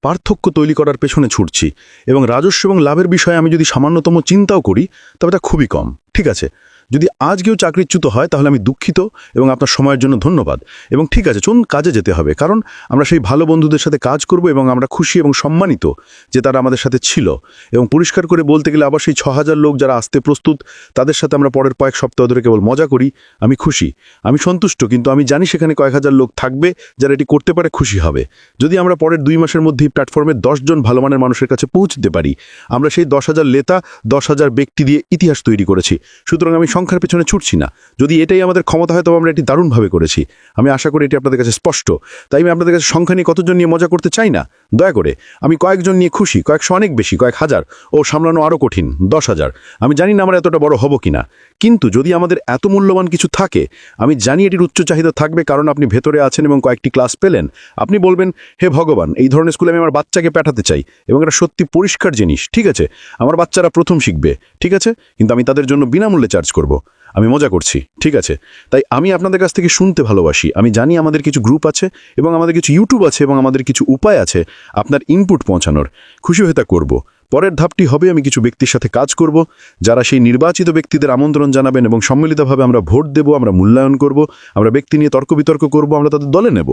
পার্থক্য তৈরি করার পেছনে ছুটছি। এবং রাজস্ব এবং লাভের বিষয়ে আমি যদি সামান্যতম চিন্তাও করি তবে তা খুবই কম, ঠিক আছে? যদি আজ কেউ চাকরিচ্যুত হয় তাহলে আমি দুঃখিত এবং আপনার সময়ের জন্য ধন্যবাদ। এবং ঠিক আছে, চলুন কাজে যেতে হবে, কারণ আমরা সেই ভালো বন্ধুদের সাথে কাজ করব এবং আমরা খুশি এবং সম্মানিত যে তারা আমাদের সাথে ছিল। এবং পরিষ্কার করে বলতে গেলে আবার সেই 6000 লোক যারা আসতে প্রস্তুত তাদের সাথে আমরা পরের কয়েক সপ্তাহ ধরে কেবল মজা করি। আমি খুশি, আমি সন্তুষ্ট, কিন্তু আমি জানি সেখানে কয়েক হাজার লোক থাকবে যারা এটি করতে পারে, খুশি হবে। যদি আমরা পরের 2 মাসের মধ্যেই প্ল্যাটফর্মে 10 জন ভালো মানের মানুষের কাছে পৌঁছতে পারি, আমরা সেই 10,000 নেতা, 10,000 ব্যক্তি দিয়ে ইতিহাস তৈরি করেছি। সুতরাং আমি সংখ্যার পেছনে ছুটছি না। যদি এটাই আমাদের ক্ষমতা হয় তবে আমরা এটি দারুণভাবে করেছি। আমি আশা করি এটি আপনাদের কাছে স্পষ্ট। তাই আমি আপনাদের কাছে সংখ্যা নিয়ে কতজন নিয়ে মজা করতে চাই না। দয়া করে, আমি কয়েকজন নিয়ে খুশি, কয়েকশো অনেক বেশি, কয়েক হাজার ও সামলানো আরও কঠিন, 10,000। আমি জানি না আমরা এতটা বড় হব কিনা, কিন্তু যদি আমাদের এত মূল্যবান কিছু থাকে, আমি জানি এটির উচ্চ চাহিদা থাকবে, কারণ আপনি ভেতরে আছেন এবং কয়েকটি ক্লাস পেলেন। আপনি বলবেন, হে ভগবান, এই ধরনের স্কুলে আমি আমার বাচ্চাকে পাঠাতে চাই এবং এটা সত্যি পরিষ্কার জিনিস, ঠিক আছে? আমার বাচ্চারা প্রথম শিখবে, ঠিক আছে, কিন্তু আমি তাদের জন্য বিনামূল্যে চার্জ করব। আমি মজা করছি, ঠিক আছে? তাই আমি আপনাদের কাছ থেকে শুনতে ভালোবাসি। আমি জানি আমাদের কিছু গ্রুপ আছে এবং আমাদের কিছু ইউটিউব আছে এবং আমাদের কিছু উপায় আছে আপনার ইনপুট পৌঁছানোর। খুশি হয়ে তা করব। পরের ধাপটি হবে আমি কিছু ব্যক্তির সাথে কাজ করব যারা সেই নির্বাচিত ব্যক্তিদের আমন্ত্রণ জানাবেন এবং সম্মিলিতভাবে আমরা ভোট দেব, আমরা মূল্যায়ন করব, আমরা ব্যক্তি নিয়ে তর্ক বিতর্ক করব, আমরা তাদের দলে নেব।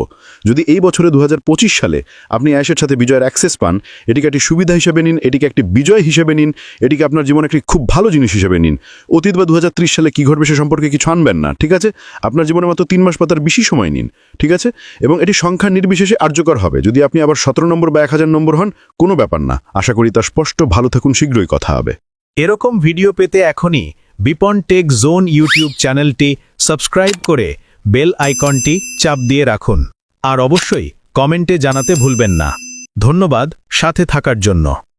যদি এই বছরে 2025 সালে আপনি অ্যাশের সাথে বিজয়ের অ্যাক্সেস পান, এটিকে একটি সুবিধা হিসেবে নিন, এটিকে একটি বিজয় হিসেবে নিন, এটিকে আপনার জীবনে একটি খুব ভালো জিনিস হিসেবে নিন। অতীত বা 2030 সালে কী ঘটবে সে সম্পর্কে কিছু আনবেন না, ঠিক আছে? আপনার জীবনে মাত্র 3 মাস বা তার বেশি সময় নিন, ঠিক আছে? এবং এটি সংখ্যা নির্বিশেষে কার্যকর হবে। যদি আপনি আবার 17 নম্বর বা 1000 নম্বর হন, কোনো ব্যাপার না। আশা করি তা স্পষ্ট। ভালো থাকুন, শীঘ্রই কথা হবে। এরকম ভিডিও পেতে এখনই বিপন টেক জোন ইউটিউব চ্যানেলটি সাবস্ক্রাইব করে বেল আইকনটি চাপ দিয়ে রাখুন। আর অবশ্যই কমেন্টে জানাতে ভুলবেন না। ধন্যবাদ সাথে থাকার জন্য।